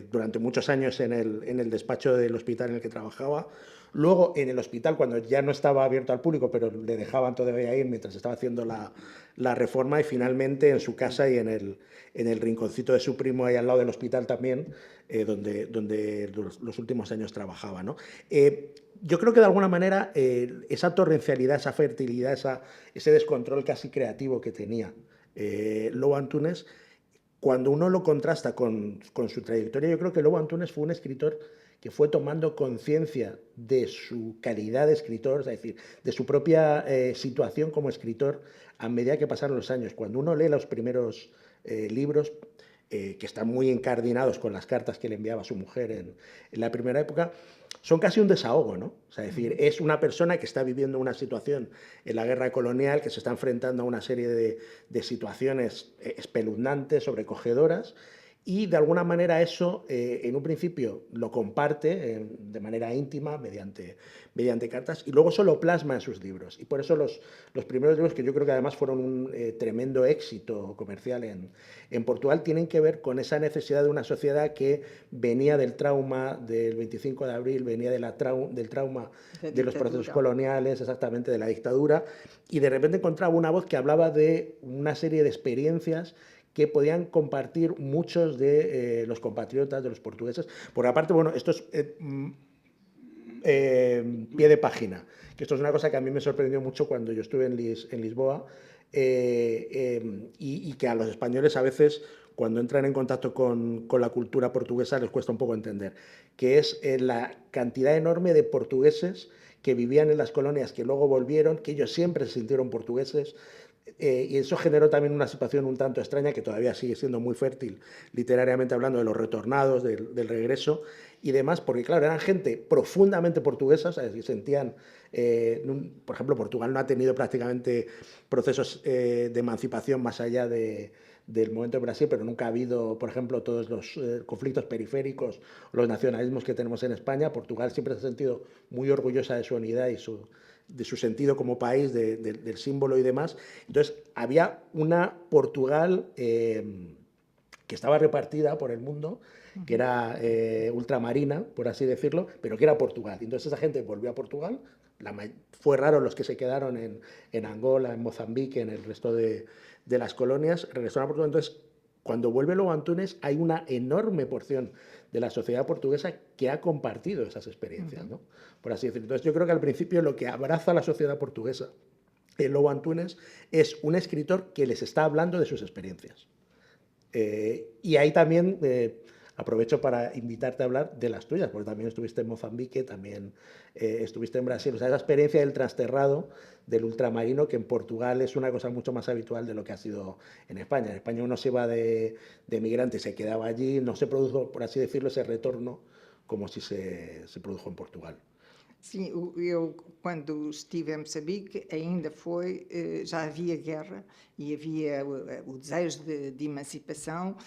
Durante muchos años en el despacho del hospital en el que trabajaba. Luego, en el hospital, cuando ya no estaba abierto al público, pero le dejaban todavía ir mientras estaba haciendo la reforma, y finalmente en su casa y en el rinconcito de su primo ahí al lado del hospital también, donde los últimos años trabajaba, ¿no? Yo creo que de alguna manera esa torrencialidad, esa fertilidad, ese descontrol casi creativo que tenía Lobo Antunes, cuando uno lo contrasta con su trayectoria, yo creo que Lobo Antunes fue un escritor que fue tomando conciencia de su calidad de escritor, es decir, de su propia situación como escritor a medida que pasaron los años. Cuando uno lee los primeros libros, que están muy encardinados con las cartas que le enviaba a su mujer en la primera época, son casi un desahogo, ¿no? O sea, es decir, es una persona que está viviendo una situación en la guerra colonial, que se está enfrentando a una serie de situaciones espeluznantes, sobrecogedoras, y de alguna manera eso en un principio lo comparte de manera íntima mediante cartas, y luego eso lo plasma en sus libros. Y por eso los primeros libros, que yo creo que además fueron un tremendo éxito comercial en Portugal, tienen que ver con esa necesidad de una sociedad que venía del trauma del 25 de abril, venía del trauma de los procesos coloniales, exactamente, de la dictadura, y de repente encontraba una voz que hablaba de una serie de experiencias que podían compartir muchos de los compatriotas, de los portugueses. Por aparte, bueno, esto es pie de página. Que esto es una cosa que a mí me sorprendió mucho cuando yo estuve en Lisboa, y que a los españoles a veces, cuando entran en contacto con la cultura portuguesa, les cuesta un poco entender, que es la cantidad enorme de portugueses que vivían en las colonias, que luego volvieron, que ellos siempre se sintieron portugueses, y eso generó también una situación un tanto extraña, que todavía sigue siendo muy fértil, literariamente hablando, de los retornados, del regreso y demás, porque claro, eran gente profundamente portuguesa, o sea, sentían, por ejemplo, Portugal no ha tenido prácticamente procesos de emancipación más allá del momento de Brasil, pero nunca ha habido, por ejemplo, todos los conflictos periféricos o los nacionalismos que tenemos en España. Portugal siempre se ha sentido muy orgullosa de su unidad y de su sentido como país, del símbolo y demás. Entonces, había una Portugal que estaba repartida por el mundo, que era ultramarina, por así decirlo, pero que era Portugal. Entonces, esa gente volvió a Portugal. Fue raro los que se quedaron en Angola, en Mozambique, en el resto de las colonias, regresaron a Portugal. Entonces, cuando vuelve luego Antunes, hay una enorme porción de la sociedad portuguesa que ha compartido esas experiencias, ¿no? Por así decirlo. Entonces, yo creo que al principio lo que abraza la sociedad portuguesa en Lobo Antunes es un escritor que les está hablando de sus experiencias. Y ahí también aprovecho para invitarte a hablar de las tuyas, porque también estuviste en Mozambique, también estuviste en Brasil. O sea, esa experiencia del trasterrado, del ultramarino, que en Portugal es una cosa mucho más habitual de lo que ha sido en España. En España uno se iba de migrante, se quedaba allí, no se produjo, por así decirlo, ese retorno como si se produjo en Portugal. Sim, eu quando estive em Moçambique ainda foi, já havia guerra e havia o desejo de emancipação,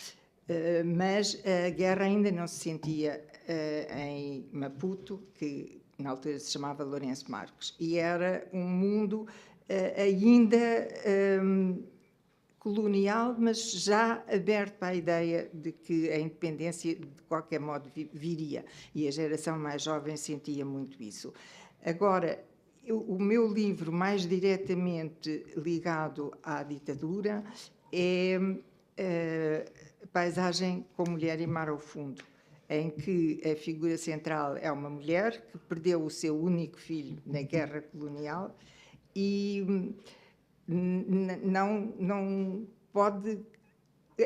mas a guerra ainda não se sentia em Maputo, que na altura se chamava Lourenço Marques, e era um mundo ainda colonial, mas já aberto para a ideia de que a independência de qualquer modo viria, e a geração mais jovem sentia muito isso. Agora, o meu livro mais diretamente ligado à ditadura é Paisagem com Mulher e Mar ao Fundo, em que a figura central é uma mulher que perdeu o seu único filho na guerra colonial e não pode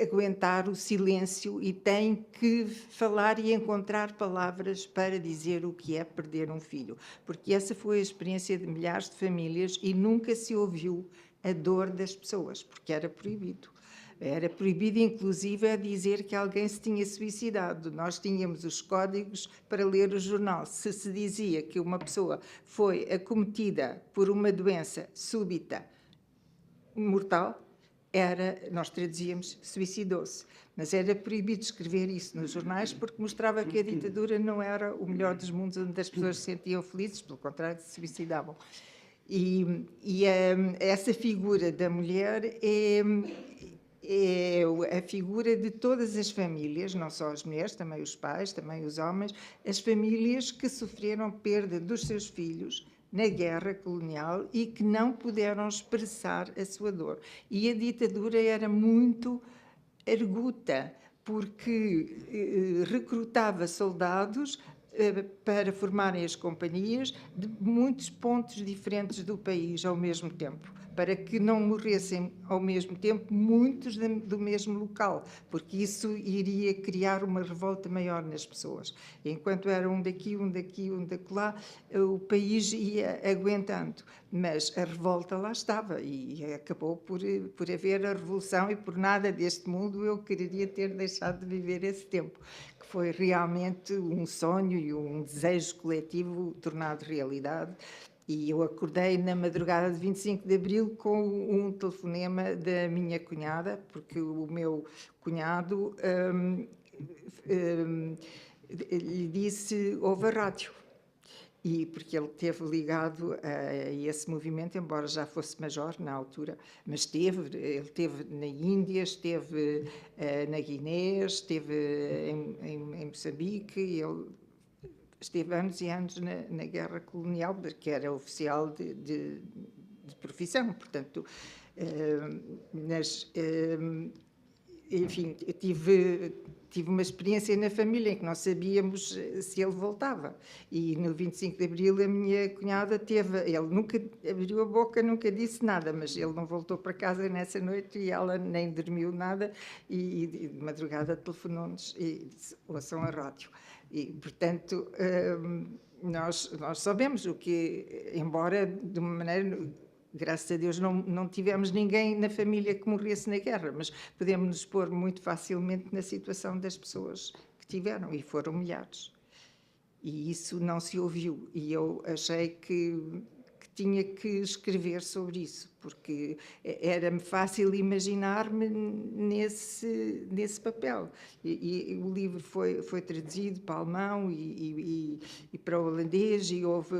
aguentar o silêncio e tem que falar e encontrar palavras para dizer o que é perder um filho. Porque essa foi a experiência de milhares de famílias e nunca se ouviu a dor das pessoas, porque era proibido. Era proibido, inclusive, a dizer que alguém se tinha suicidado. Nós tínhamos os códigos para ler o jornal. Se dizia que uma pessoa foi acometida por uma doença súbita, mortal, nós traduzíamos suicidou-se, mas era proibido escrever isso nos jornais porque mostrava que a ditadura não era o melhor dos mundos onde as pessoas se sentiam felizes, pelo contrário, se suicidavam. E essa figura da mulher é a figura de todas as famílias, não só as mulheres, também os pais, também os homens, as famílias que sofreram perda dos seus filhos na guerra colonial e que não puderam expressar a sua dor. E a ditadura era muito arguta, porque recrutava soldados para formarem as companhias de muitos pontos diferentes do país ao mesmo tempo, para que não morressem ao mesmo tempo muitos do mesmo local, porque isso iria criar uma revolta maior nas pessoas. Enquanto era um daqui, um daquela, o país ia aguentando, mas a revolta lá estava e acabou por haver a revolução, e por nada deste mundo eu quereria ter deixado de viver esse tempo, que foi realmente um sonho e um desejo coletivo tornado realidade. E eu acordei na madrugada de 25 de abril com um telefonema da minha cunhada, porque o meu cunhado lhe disse, ouve a rádio. E porque ele esteve ligado a esse movimento, embora já fosse major na altura, mas ele esteve na Índia, esteve na Guiné, esteve em Moçambique, ele esteve anos e anos na guerra colonial, porque era oficial de profissão, portanto, enfim, eu tive tive uma experiência na família em que não sabíamos se ele voltava. E no 25 de Abril a minha cunhada ele nunca abriu a boca, nunca disse nada, mas ele não voltou para casa nessa noite e ela nem dormiu nada e de madrugada telefonou-nos e disse, ouçam a rádio. E, portanto, nós sabemos o que, embora de uma maneira... Graças a Deus não tivemos ninguém na família que morresse na guerra, mas podemos nos pôr muito facilmente na situação das pessoas que tiveram, e foram milhares. E isso não se ouviu, e eu achei que tinha que escrever sobre isso, porque era-me fácil imaginar-me nesse papel. E o livro foi traduzido para o alemão e para o holandês, e houve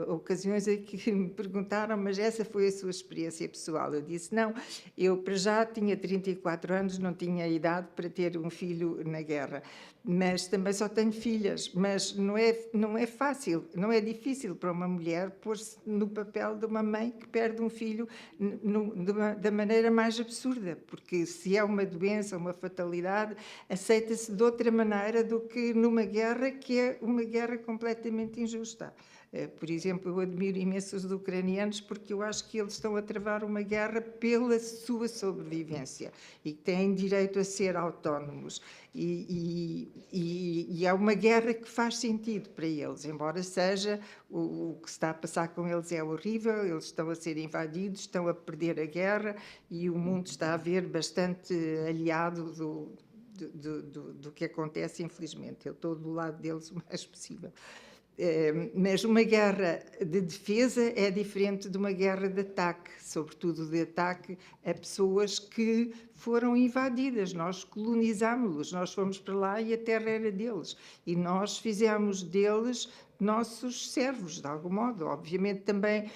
ocasiões em que me perguntaram, mas essa foi a sua experiência pessoal? Eu disse, não, eu para já tinha 34 anos, não tinha idade para ter um filho na guerra, mas também só tenho filhas, mas não é fácil, não é difícil para uma mulher pôr-se no papel de uma mãe que perde um filho da maneira mais absurda, porque se é uma doença, uma fatalidade, aceita-se de outra maneira do que numa guerra que é uma guerra completamente injusta. Por exemplo, eu admiro imenso os ucranianos porque eu acho que eles estão a travar uma guerra pela sua sobrevivência e têm direito a ser autónomos. E é uma guerra que faz sentido para eles, embora seja o que se está a passar com eles é horrível, eles estão a ser invadidos, estão a perder a guerra e o mundo está a ver bastante aliado do que acontece, infelizmente. Eu estou do lado deles o mais possível. Mas uma guerra de defesa é diferente de uma guerra de ataque, sobretudo de ataque a pessoas que foram invadidas. Nós colonizámos-los, nós fomos para lá e a terra era deles. E nós fizemos deles nossos servos, de algum modo. Obviamente também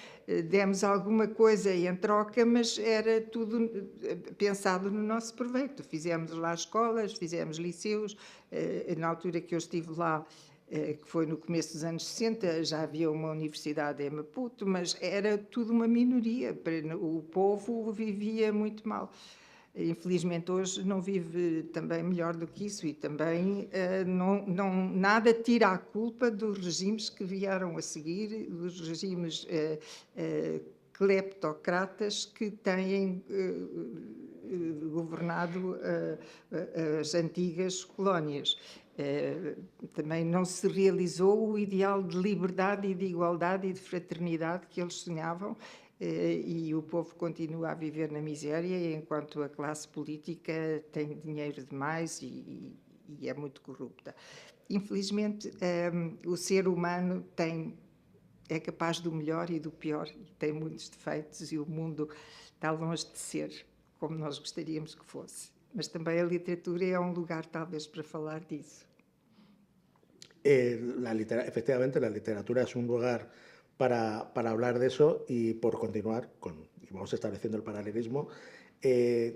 demos alguma coisa em troca, mas era tudo pensado no nosso proveito. Fizemos lá escolas, fizemos liceus. Na altura que eu estive lá, que foi no começo dos anos 60, já havia uma universidade em Maputo, mas era tudo uma minoria, o povo vivia muito mal. Infelizmente hoje não vive também melhor do que isso e também nada tira a culpa dos regimes que vieram a seguir, dos regimes cleptocratas que têm governado as antigas colónias. Também não se realizou o ideal de liberdade e de igualdade e de fraternidade que eles sonhavam, e o povo continua a viver na miséria, enquanto a classe política tem dinheiro demais e é muito corrupta. Infelizmente, o ser humano é capaz do melhor e do pior, e tem muitos defeitos, e o mundo está longe de ser como nós gostaríamos que fosse. Mas também a literatura é um lugar, talvez, para falar disso. Efectivamente, la literatura es un lugar para hablar de eso, y por continuar, y vamos estableciendo el paralelismo,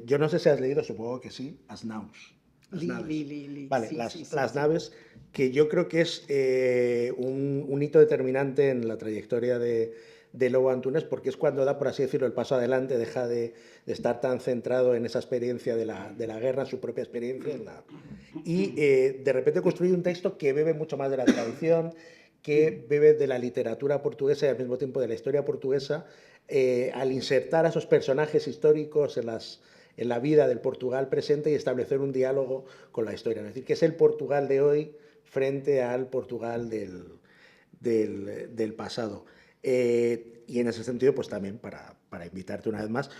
yo no sé si has leído, supongo que sí, As Naus. Vale, sí, las naves, que yo creo que es un hito determinante en la trayectoria de Lobo Antunes, porque es cuando da, por así decirlo, el paso adelante, deja de estar tan centrado en esa experiencia de la guerra, su propia experiencia, y de repente construye un texto que bebe mucho más de la tradición, que bebe de la literatura portuguesa y al mismo tiempo de la historia portuguesa, al insertar a esos personajes históricos en la vida del Portugal presente y establecer un diálogo con la historia. Es decir, que es el Portugal de hoy frente al Portugal del pasado. Y en ese sentido, pues también para invitarte una vez más.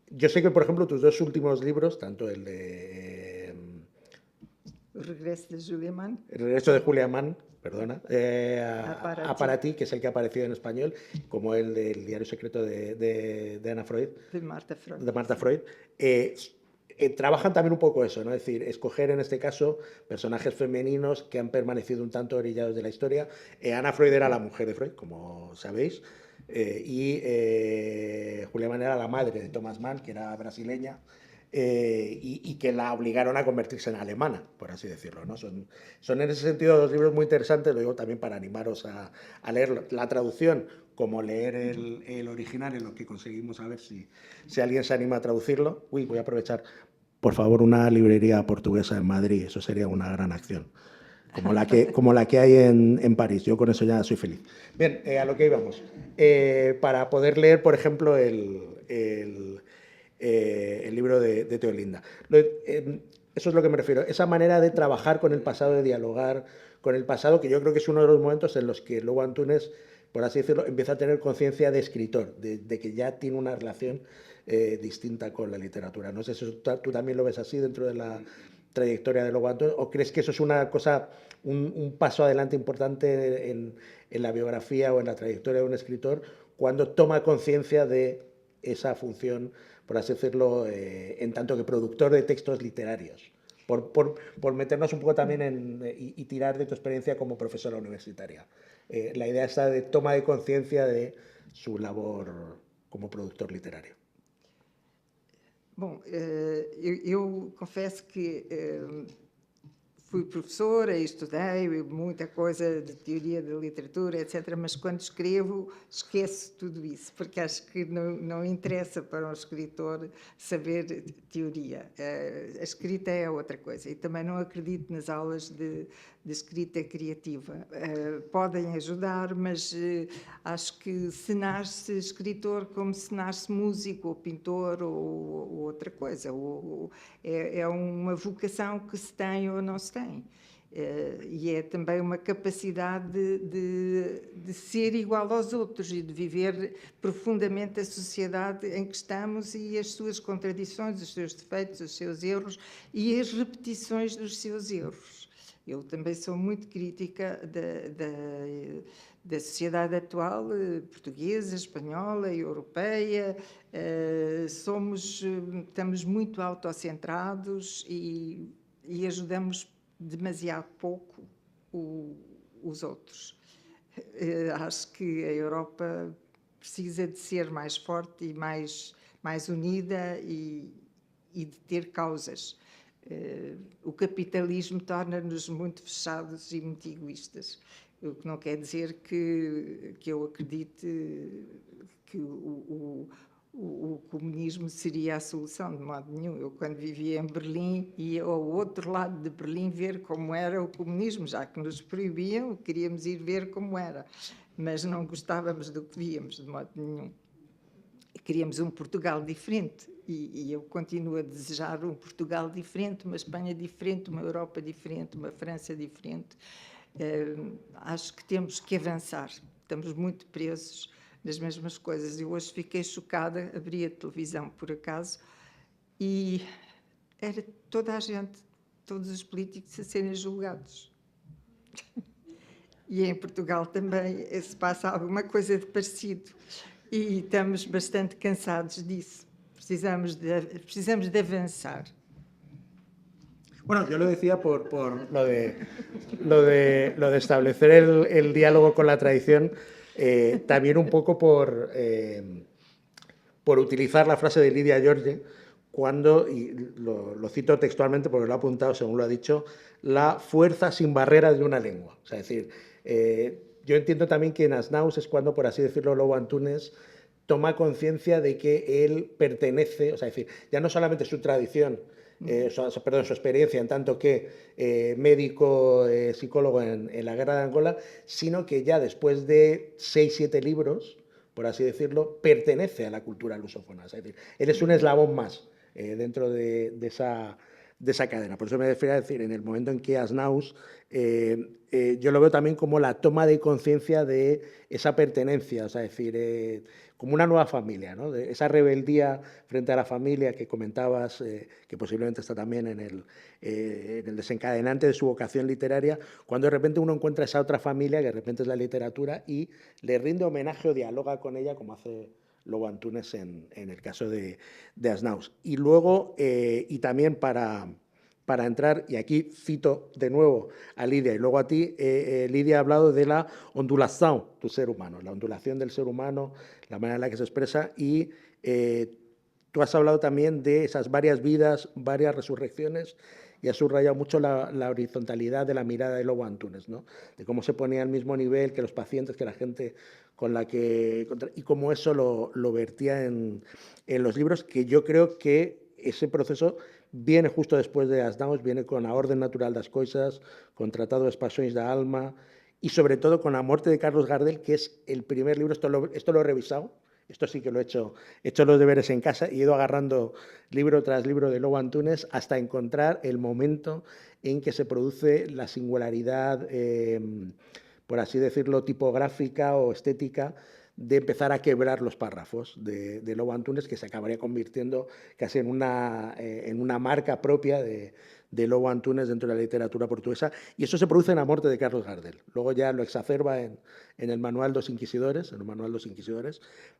Yo sé que, por ejemplo, tus dos últimos libros, tanto el de... El regreso de Julia Mann. El regreso de Julia Mann, perdona, para ti, que es el que ha aparecido en español, como el del Diario Secreto de Ana Freud. De Marta Freud. De Marta Freud. Trabajan también un poco eso, ¿no? Es decir, escoger en este caso personajes femeninos que han permanecido un tanto orillados de la historia. Ana Freud era la mujer de Freud, como sabéis, y Julia Mann era la madre de Thomas Mann, que era brasileña, y que la obligaron a convertirse en alemana, por así decirlo, ¿no? Son en ese sentido dos libros muy interesantes, lo digo también para animaros a leer la traducción, como leer el original, en lo que conseguimos, a ver si alguien se anima a traducirlo. Uy, voy a aprovechar por favor, una librería portuguesa en Madrid. Eso sería una gran acción, como la que hay en París. Yo con eso ya soy feliz. Bien, a lo que íbamos. Para poder leer, por ejemplo, el libro de Teo Linda. Eso es lo que me refiero. Esa manera de trabajar con el pasado, de dialogar con el pasado, que yo creo que es uno de los momentos en los que Lobo Antunes, por así decirlo, empieza a tener conciencia de escritor, de que ya tiene una relación distinta con la literatura. No sé si tú también lo ves así dentro de la trayectoria de Lobo Antunes, o crees que eso es una cosa, un paso adelante importante en la biografía o en la trayectoria de un escritor, cuando toma conciencia de esa función, por así decirlo, en tanto que productor de textos literarios, por meternos un poco también y tirar de tu experiencia como profesora universitaria. La idea está de toma de conciencia de su labor como productor literario. Bom, eu confesso que fui professora e estudei muita coisa de teoria da literatura, etc., mas quando escrevo esqueço tudo isso, porque acho que não interessa para um escritor saber teoria. A escrita é outra coisa. E também não acredito nas aulas de escrita criativa. Podem ajudar, mas acho que se nasce escritor como se nasce músico ou pintor ou outra coisa. É uma vocação que se tem ou não se tem. E é também uma capacidade de ser igual aos outros e de viver profundamente a sociedade em que estamos e as suas contradições, os seus defeitos, os seus erros e as repetições dos seus erros. Eu também sou muito crítica da sociedade atual, portuguesa, espanhola, europeia. Estamos muito autocentrados e ajudamos demasiado pouco os outros. Acho que a Europa precisa de ser mais forte e mais unida e de ter causas. O capitalismo torna-nos muito fechados e muito egoístas, o que não quer dizer que eu acredite que o comunismo seria a solução, de modo nenhum. Eu, quando vivia em Berlim, ia ao outro lado de Berlim ver como era o comunismo, já que nos proibiam, queríamos ir ver como era, mas não gostávamos do que víamos, de modo nenhum. Queríamos um Portugal diferente e eu continuo a desejar um Portugal diferente, uma Espanha diferente, uma Europa diferente, uma França diferente. Acho que temos que avançar. Estamos muito presos nas mesmas coisas. Eu hoje fiquei chocada, abri a televisão por acaso e era toda a gente, todos os políticos a serem julgados. E em Portugal também se passa alguma coisa de parecido. Y estamos bastante cansados disso. Precisamos de avanzar. Bueno, yo lo decía por lo de establecer el diálogo con la tradición, también un poco por utilizar la frase de Lidia George, cuando, y lo cito textualmente porque lo ha apuntado según lo ha dicho, la fuerza sin barreras de una lengua. O sea, es decir, yo entiendo también que en Asnaus es cuando, por así decirlo, Lobo Antunes toma conciencia de que él pertenece, o sea, es decir, ya no solamente su tradición, su experiencia en tanto que médico, psicólogo en la guerra de Angola, sino que ya después de 6-7 libros, por así decirlo, pertenece a la cultura lusófona. Es decir, él es un eslabón más dentro de esa cadena. Por eso me refiero a decir, en el momento en que Asnaus, yo lo veo también como la toma de conciencia de esa pertenencia, o sea, es decir, como una nueva familia, ¿no? De esa rebeldía frente a la familia que comentabas, que posiblemente está también en el desencadenante de su vocación literaria, cuando de repente uno encuentra esa otra familia, que de repente es la literatura, y le rinde homenaje o dialoga con ella, como hace Lobo Antunes en el caso de Asnaus. Y luego, y también para entrar, y aquí cito de nuevo a Lidia y luego a ti, Lidia ha hablado de la ondulación del ser humano, la ondulación del ser humano, la manera en la que se expresa, y tú has hablado también de esas varias vidas, varias resurrecciones, y has subrayado mucho la horizontalidad de la mirada de Lobo Antunes, ¿no? De cómo se ponía al mismo nivel que los pacientes, que la gente con la que... y cómo eso lo vertía en los libros, que yo creo que ese proceso viene justo después de As Naus, viene con A Orden Natural das Coisas, con Tratado das Paixões da Alma y sobre todo con A Morte de Carlos Gardel, que es el primer libro, esto lo he revisado, esto sí que lo he hecho los deberes en casa y he ido agarrando libro tras libro de Lobo Antunes hasta encontrar el momento en que se produce la singularidad, por así decirlo, tipográfica o estética de empezar a quebrar los párrafos de Lobo Antunes, que se acabaría convirtiendo casi en una marca propia de Lobo Antunes dentro de la literatura portuguesa, y eso se produce en La Morte de Carlos Gardel. Luego ya lo exacerba en el Manual dos Inquisidores,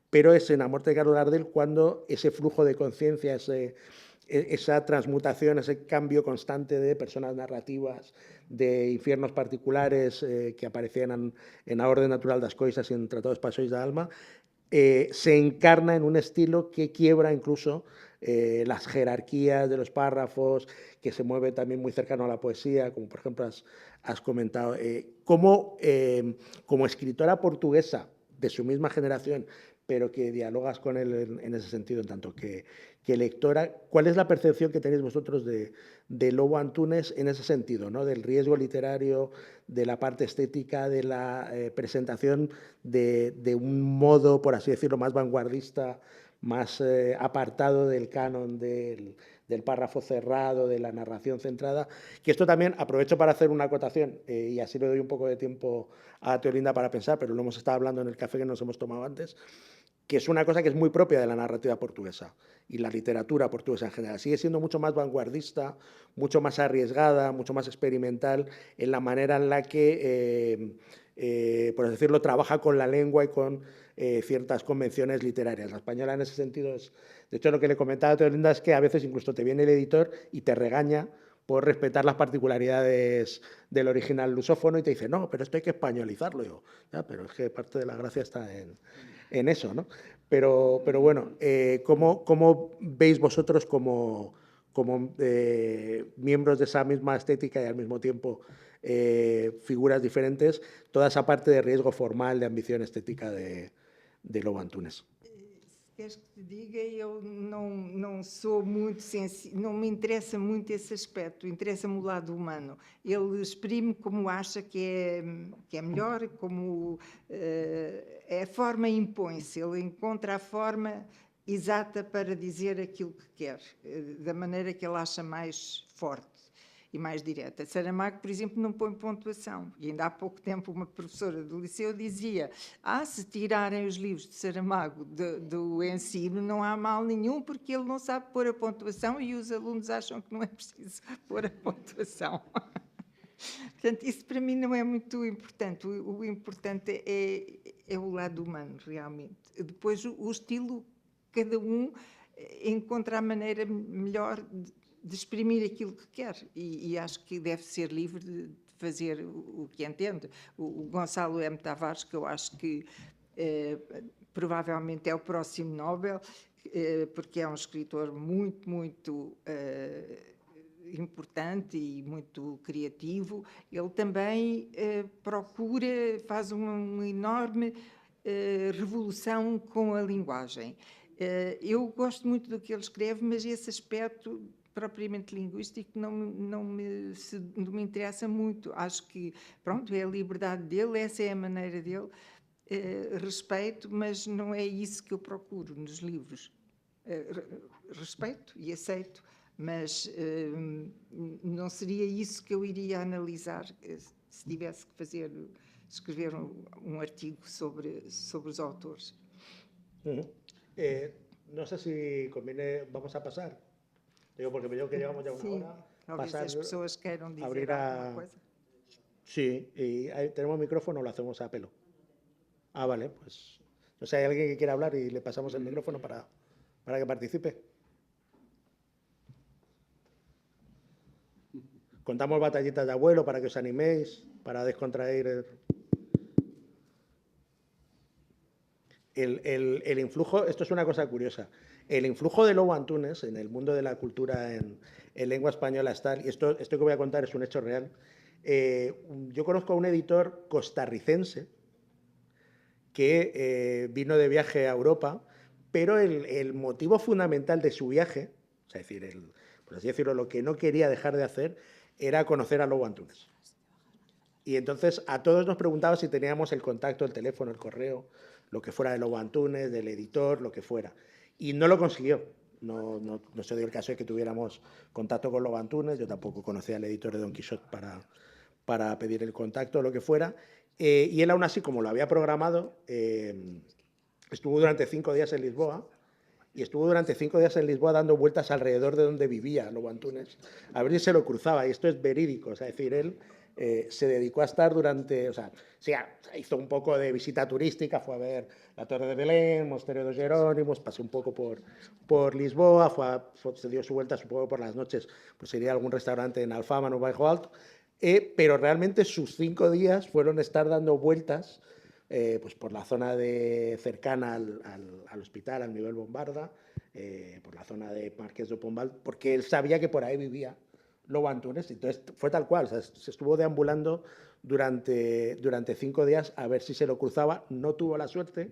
pero es en La Morte de Carlos Gardel cuando ese flujo de conciencia, esa transmutación, ese cambio constante de personas narrativas, de infiernos particulares que aparecían en A Orden Natural das Coisas y en Tratados Paixões da Alma, se encarna en un estilo que quiebra incluso las jerarquías de los párrafos, que se mueve también muy cercano a la poesía, como por ejemplo has comentado. Como escritora portuguesa de su misma generación, pero que dialogas con él en ese sentido, en tanto que lectora, ¿cuál es la percepción que tenéis vosotros de Lobo Antunes en ese sentido, ¿no? Del riesgo literario, de la parte estética, de la presentación de un modo, por así decirlo, más vanguardista, más apartado del canon del párrafo cerrado, de la narración centrada? Que esto también, aprovecho para hacer una acotación, y así le doy un poco de tiempo a Teolinda para pensar, pero lo hemos estado hablando en el café que nos hemos tomado antes, que es una cosa que es muy propia de la narrativa portuguesa y la literatura portuguesa en general. Sigue siendo mucho más vanguardista, mucho más arriesgada, mucho más experimental en la manera en la que, por así decirlo, trabaja con la lengua y con ciertas convenciones literarias. La española en ese sentido es... De hecho, lo que le comentaba a Teolinda es que a veces incluso te viene el editor y te regaña por respetar las particularidades del original lusófono y te dice, no, pero esto hay que españolizarlo. Yo, ya, pero es que parte de la gracia está en eso, ¿no? Pero bueno, ¿cómo veis vosotros como miembros de esa misma estética y al mismo tiempo figuras diferentes, toda esa parte de riesgo formal, de ambición estética de Lobo Antunes? Queres que te diga, eu não sou muito não me interessa muito esse aspecto, interessa-me o lado humano. Ele exprime como acha que é melhor, como a forma impõe-se, ele encontra a forma exata para dizer aquilo que quer, da maneira que ele acha mais forte e mais direta. Saramago, por exemplo, não põe pontuação. E ainda há pouco tempo uma professora do liceu dizia, se tirarem os livros de Saramago do ensino, não há mal nenhum, porque ele não sabe pôr a pontuação e os alunos acham que não é preciso pôr a pontuação. Portanto, isso para mim não é muito importante. O importante é o lado humano, realmente. Depois, o estilo, cada um encontra a maneira melhor de exprimir aquilo que quer e acho que deve ser livre de fazer o que entende. O Gonçalo M. Tavares, que eu acho que provavelmente é o próximo Nobel, porque é um escritor muito, muito importante e muito criativo, ele também faz uma enorme revolução com a linguagem. Eu gosto muito do que ele escreve, mas esse aspecto propriamente linguístico não me interessa muito. Acho que, pronto, é a liberdade dele, essa é a maneira dele, respeito, mas não é isso que eu procuro nos livros. Respeito e aceito, mas não seria isso que eu iria analisar se tivesse que escrever um artigo sobre os autores. No sé si conviene, vamos a pasar. Digo, porque me digo que llevamos ya una hora. Talvez as pessoas queiram dizer alguma coisa. Sí, y tenemos micrófono o lo hacemos a pelo. Vale, pues no sé, hay alguien que quiera hablar y le pasamos el micrófono para que participe. Contamos batallitas de abuelo para que os animéis, para descontraer el influjo. Esto es una cosa curiosa. El influjo de Lobo Antunes en el mundo de la cultura en lengua española es tal, y esto que voy a contar es un hecho real. Yo conozco a un editor costarricense que vino de viaje a Europa, pero el motivo fundamental de su viaje, es decir, por así decirlo, lo que no quería dejar de hacer era conocer a Lobo Antunes. Y entonces a todos nos preguntaba si teníamos el contacto, el teléfono, el correo, lo que fuera de Lobo Antunes, del editor, lo que fuera. Y no lo consiguió. No se dio el caso de que tuviéramos contacto con Lobo Antunes, yo tampoco conocía al editor de Don Quijote para pedir el contacto o lo que fuera. Y él aún así, como lo había programado, estuvo durante 5 días en Lisboa, y estuvo durante 5 días en Lisboa dando vueltas alrededor de donde vivía Lobo Antunes, a ver si se lo cruzaba, y esto es verídico, o sea, es decir, él se dedicó a estar durante, o sea, sí, hizo un poco de visita turística, fue a ver la Torre de Belén, Mosteiro dos Jerónimos, pasó un poco por Lisboa, se dio su vuelta, supongo, por las noches, pues iría a algún restaurante en Alfama, o Baixo Alto, pero realmente sus 5 días fueron estar dando vueltas pues por la zona cercana al hospital, al Miguel Bombarda, por la zona de Marqués de Pombal, porque él sabía que por ahí vivía Lobo Antunes. Entonces fue tal cual, o sea, se estuvo deambulando durante 5 días a ver si se lo cruzaba. No tuvo la suerte,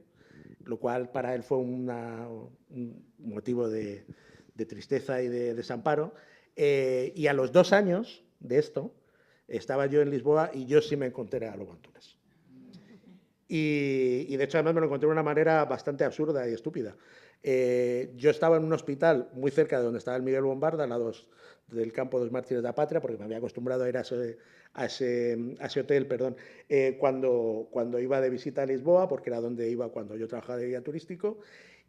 lo cual para él fue un motivo de tristeza y de desamparo. Y a los 2 años de esto, estaba yo en Lisboa y yo sí me encontré a Lobo Antunes. Y de hecho, además, me lo encontré de una manera bastante absurda y estúpida. Yo estaba en un hospital muy cerca de donde estaba el Miguel Bombarda, al lado del campo dos Mártires da Patria, porque me había acostumbrado a ir a ese hotel, perdón, cuando iba de visita a Lisboa, porque era donde iba cuando yo trabajaba de guía turístico.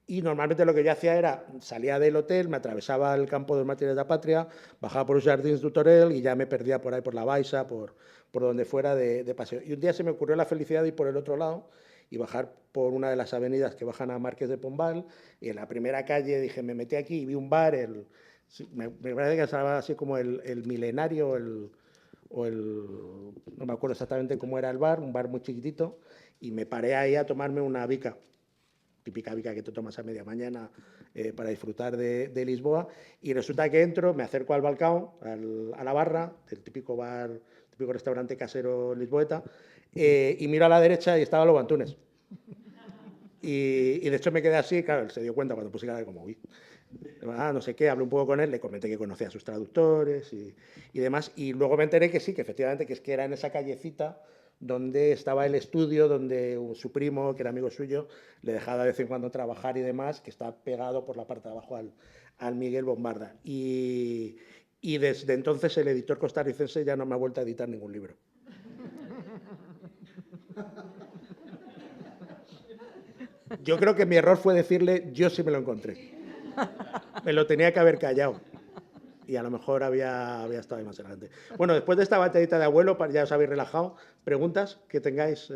Y normalmente lo que yo hacía era, salía del hotel, me atravesaba el campo dos Mártires da Patria, bajaba por los Jardins du Torel y ya me perdía por ahí, por la Baixa, por donde fuera de paseo. Y un día se me ocurrió la felicidad de ir por el otro lado y bajar por una de las avenidas que bajan a Marqués de Pombal, y en la primera calle dije, me metí aquí y vi un bar, me parece que estaba así como el Milenario, no me acuerdo exactamente cómo era el bar, un bar muy chiquitito, y me paré ahí a tomarme una bica, típica bica que te tomas a media mañana para disfrutar de Lisboa, y resulta que entro, me acerco al balcón, a la barra, del típico bar, típico restaurante casero lisboeta, y miro a la derecha y estaba Lobo Antunes. Y de hecho me quedé así, claro, él se dio cuenta cuando puse cara de como, uy, no sé qué, hablé un poco con él, le comenté que conocía a sus traductores y demás, y luego me enteré que sí, que efectivamente que era en esa callecita donde estaba el estudio, donde su primo, que era amigo suyo, le dejaba de vez en cuando trabajar y demás, que está pegado por la parte de abajo al Miguel Bombarda. Y desde entonces el editor costarricense ya no me ha vuelto a editar ningún libro. Yo creo que mi error fue decirle, yo sí me lo encontré. Me lo tenía que haber callado. Y a lo mejor había estado ahí más adelante. Bueno, después de esta batallita de abuelo, ya os habéis relajado. Preguntas que tengáis,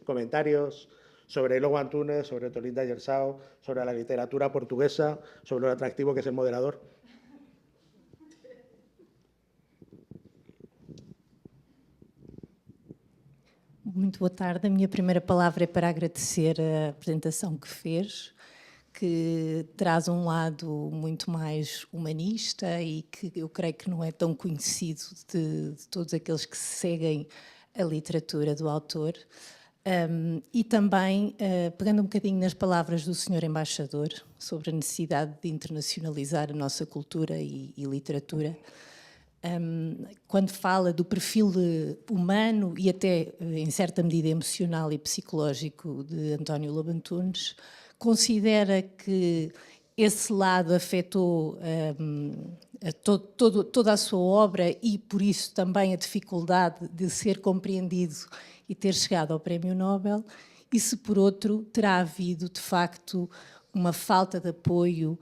comentarios sobre Lobo Antunes, sobre Tolinda Gersao, sobre la literatura portuguesa, sobre lo atractivo que es el moderador. Muito boa tarde. A minha primeira palavra é para agradecer a apresentação que fez, que traz um lado muito mais humanista e que eu creio que não é tão conhecido de todos aqueles que seguem a literatura do autor. E também, pegando um bocadinho nas palavras do Sr. Embaixador sobre a necessidade de internacionalizar a nossa cultura e literatura, quando fala do perfil humano e até, em certa medida, emocional e psicológico de António Lobo Antunes, considera que esse lado afetou toda a sua obra e, por isso, também a dificuldade de ser compreendido e ter chegado ao Prémio Nobel, e se, por outro, terá havido, de facto, uma falta de apoio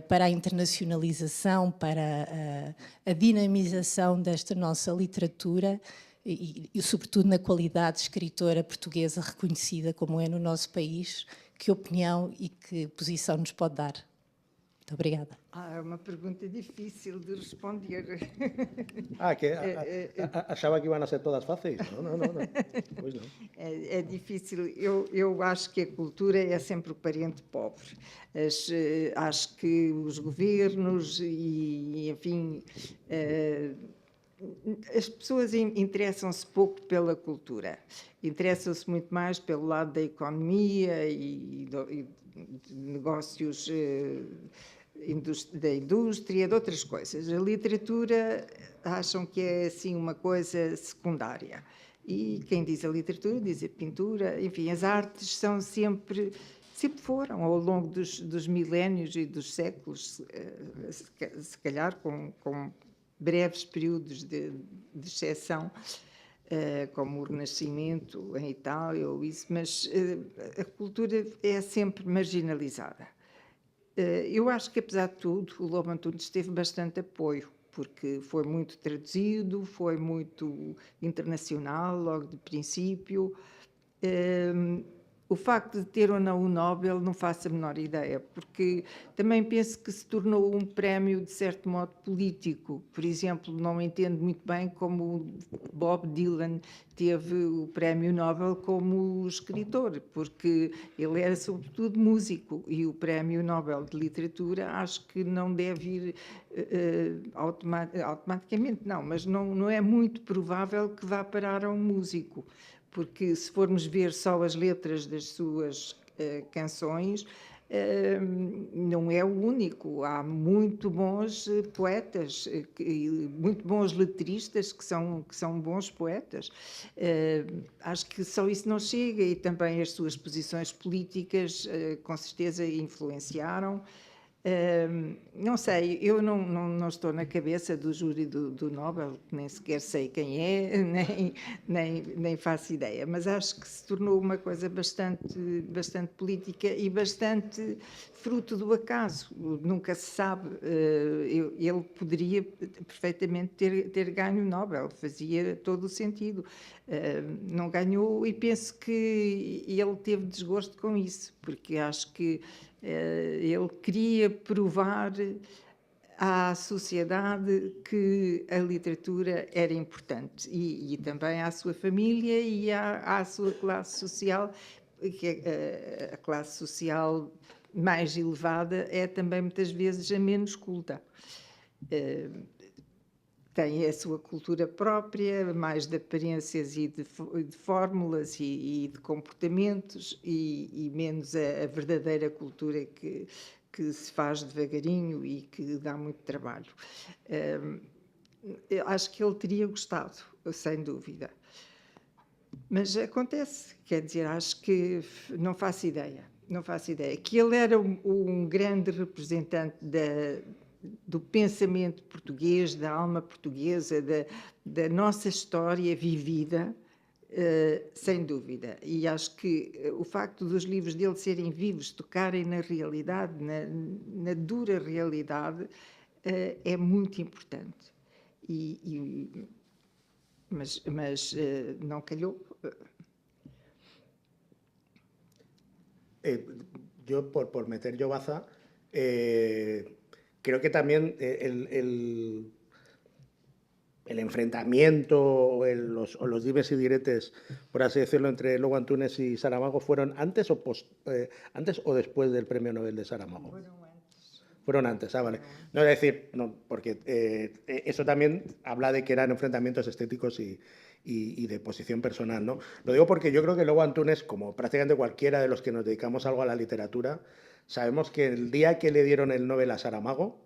para a internacionalização, para a dinamização desta nossa literatura e, sobretudo, na qualidade de escritora portuguesa reconhecida como é no nosso país. Que opinião e que posição nos pode dar? Muito obrigada. É uma pergunta difícil de responder. Achava que iam ser todas fáceis? Não. Pois não. É difícil. Eu acho que a cultura é sempre o parente pobre. Acho que os governos e enfim, as pessoas interessam-se pouco pela cultura. Interessam-se muito mais pelo lado da economia e de negócios da indústria, de outras coisas. A literatura acham que é assim uma coisa secundária. E quem diz a literatura diz a pintura, enfim, as artes são sempre foram, ao longo dos milénios e dos séculos, se calhar com breves períodos de exceção, como o Renascimento em Itália ou isso, mas a cultura é sempre marginalizada. Eu acho que, apesar de tudo, o Lobo Antunes teve bastante apoio, porque foi muito traduzido, foi muito internacional logo de princípio. O facto de ter ou não o Nobel não faço a menor ideia, porque também penso que se tornou um prémio, de certo modo, político. Por exemplo, não entendo muito bem como Bob Dylan teve o prémio Nobel como escritor, porque ele era, sobretudo, músico, e o prémio Nobel de Literatura acho que não deve ir automaticamente, não, mas não é muito provável que vá parar a um músico. Porque se formos ver só as letras das suas canções, não é o único. Há muito bons poetas, muito bons letristas que são bons poetas. Acho que só isso não chega, e também as suas posições políticas com certeza influenciaram. Não sei, eu não estou na cabeça do júri do Nobel, nem sequer sei quem é, nem faço ideia, mas acho que se tornou uma coisa bastante política e bastante fruto do acaso. Nunca se sabe. Ele poderia perfeitamente ter ganho o Nobel, fazia todo o sentido. Não ganhou, e penso que ele teve desgosto com isso, porque acho que ele queria provar à sociedade que a literatura era importante, e também à sua família e à sua classe social, que a classe social mais elevada é também muitas vezes a menos culta. Tem a sua cultura própria, mais de aparências e de fórmulas e de comportamentos, e menos a verdadeira cultura que se faz devagarinho e que dá muito trabalho. Acho que ele teria gostado, sem dúvida. Mas acontece, quer dizer, acho que não faço ideia. Que ele era um grande representante do pensamento português, da alma portuguesa, da nossa história vivida, sem dúvida. E acho que o facto dos livros dele serem vivos, tocarem na realidade, na dura realidade, é muito importante. Mas não calhou. Yo, por meter yo baza, creo que también el enfrentamiento o los dimes y diretes, por así decirlo, entre Lobo Antunes y Saramago fueron antes o después del Premio Nobel de Saramago. Fueron antes, vale. No, es decir, no, porque eso también habla de que eran enfrentamientos estéticos y de posición personal, ¿no? Lo digo porque yo creo que Lobo Antunes, como prácticamente cualquiera de los que nos dedicamos algo a la literatura, sabemos que el día que le dieron el Nobel a Saramago,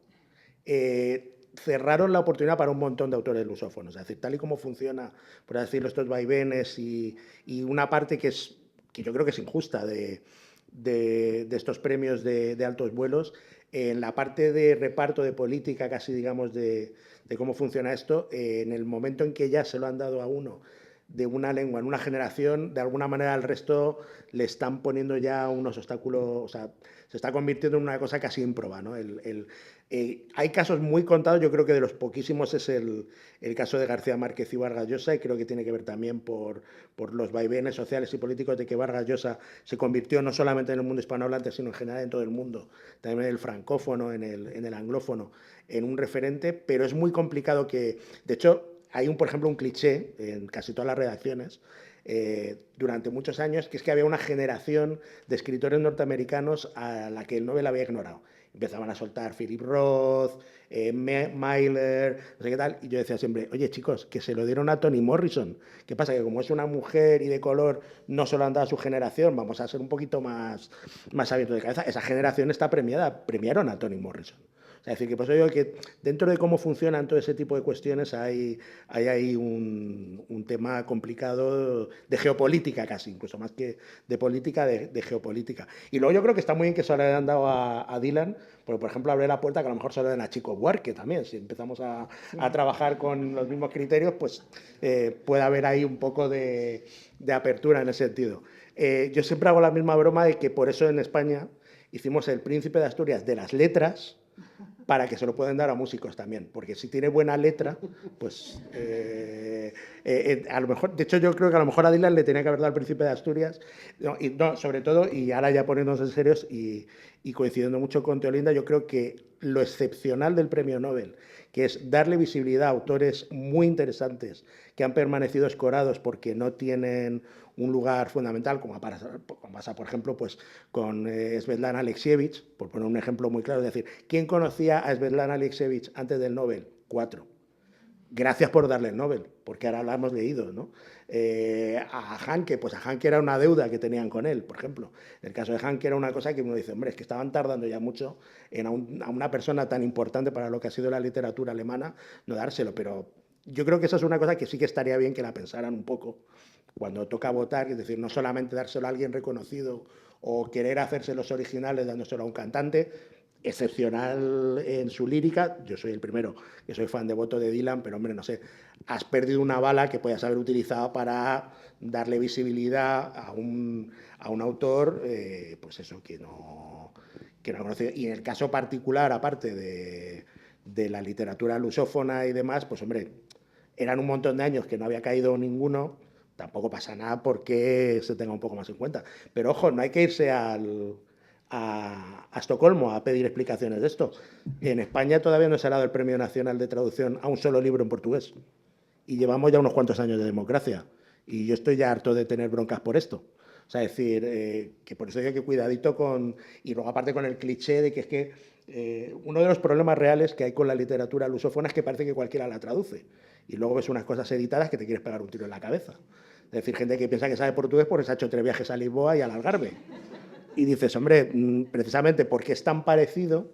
cerraron la oportunidad para un montón de autores lusófonos. Es decir, tal y como funciona, por así decirlo, estos vaivenes y una parte que yo creo que es injusta de estos premios de altos vuelos, en la parte de reparto de política, casi digamos, de cómo funciona esto, en el momento en que ya se lo han dado a uno de una lengua en una generación, de alguna manera al resto le están poniendo ya unos obstáculos, o sea, se está convirtiendo en una cosa casi ímproba, ¿no? Hay casos muy contados, yo creo que de los poquísimos es el caso de García Márquez y Vargas Llosa, y creo que tiene que ver también por los vaivenes sociales y políticos de que Vargas Llosa se convirtió no solamente en el mundo hispanohablante, sino en general en todo el mundo, también en el francófono, en el anglófono, en un referente, pero es muy complicado que, de hecho, hay por ejemplo, un cliché en casi todas las redacciones durante muchos años, que es que había una generación de escritores norteamericanos a la que el Nobel había ignorado. Empezaban a soltar Philip Roth, Myler, no sé qué tal, y yo decía siempre, oye chicos, que se lo dieron a Toni Morrison. ¿Qué pasa? Que como es una mujer y de color, no solo han dado a su generación, vamos a ser un poquito más abiertos de cabeza. Esa generación está premiada, premiaron a Toni Morrison. O sea, es decir, que por eso digo que dentro de cómo funcionan todo ese tipo de cuestiones hay ahí un tema complicado de geopolítica casi, incluso más que de política, de geopolítica. Y luego yo creo que está muy bien que se le han dado a Dylan, porque por ejemplo abre la puerta que a lo mejor se lo den a Chico Buarque también. Si empezamos a trabajar con los mismos criterios, pues puede haber ahí un poco de apertura en ese sentido. Yo siempre hago la misma broma de que por eso en España hicimos el Príncipe de Asturias de las letras, para que se lo puedan dar a músicos también, porque si tiene buena letra, pues a lo mejor, de hecho yo creo que a lo mejor a Dylan le tenía que haber dado al Príncipe de Asturias, sobre todo, y ahora ya poniéndonos en serios y coincidiendo mucho con Teolinda, yo creo que lo excepcional del premio Nobel, que es darle visibilidad a autores muy interesantes que han permanecido escorados porque no tienen un lugar fundamental, como pasa, por ejemplo, pues, con Svetlana Alexievich, por poner un ejemplo muy claro, es decir, ¿quién conocía a Svetlana Alexievich antes del Nobel? 4. Gracias por darle el Nobel, porque ahora la hemos leído, ¿no? A Hanke, pues a Hanke era una deuda que tenían con él, por ejemplo. En el caso de Hanke era una cosa que uno dice, hombre, es que estaban tardando ya mucho en a una persona tan importante para lo que ha sido la literatura alemana no dárselo, pero yo creo que eso es una cosa que sí que estaría bien que la pensaran un poco cuando toca votar, es decir, no solamente dárselo a alguien reconocido o querer hacerse los originales dándoselo a un cantante, excepcional en su lírica. Yo soy el primero que soy fan devoto de Dylan, pero hombre, no sé, has perdido una bala que podías haber utilizado para darle visibilidad a un autor, pues eso, que no ha conocido. Y en el caso particular, aparte de la literatura lusófona y demás, pues hombre, eran un montón de años que no había caído ninguno, tampoco pasa nada porque se tenga un poco más en cuenta. Pero ojo, no hay que irse a Estocolmo a pedir explicaciones de esto. En España todavía no se ha dado el Premio Nacional de Traducción a un solo libro en portugués. Y llevamos ya unos cuantos años de democracia. Y yo estoy ya harto de tener broncas por esto. O sea, es decir, que por eso hay que cuidadito con... Y luego aparte con el cliché de que es que uno de los problemas reales que hay con la literatura lusófona es que parece que cualquiera la traduce. Y luego ves unas cosas editadas que te quieres pegar un tiro en la cabeza. Es decir, gente que piensa que sabe portugués porque se ha hecho 3 viajes a Lisboa y al Algarve. Y dices, hombre, precisamente porque es tan parecido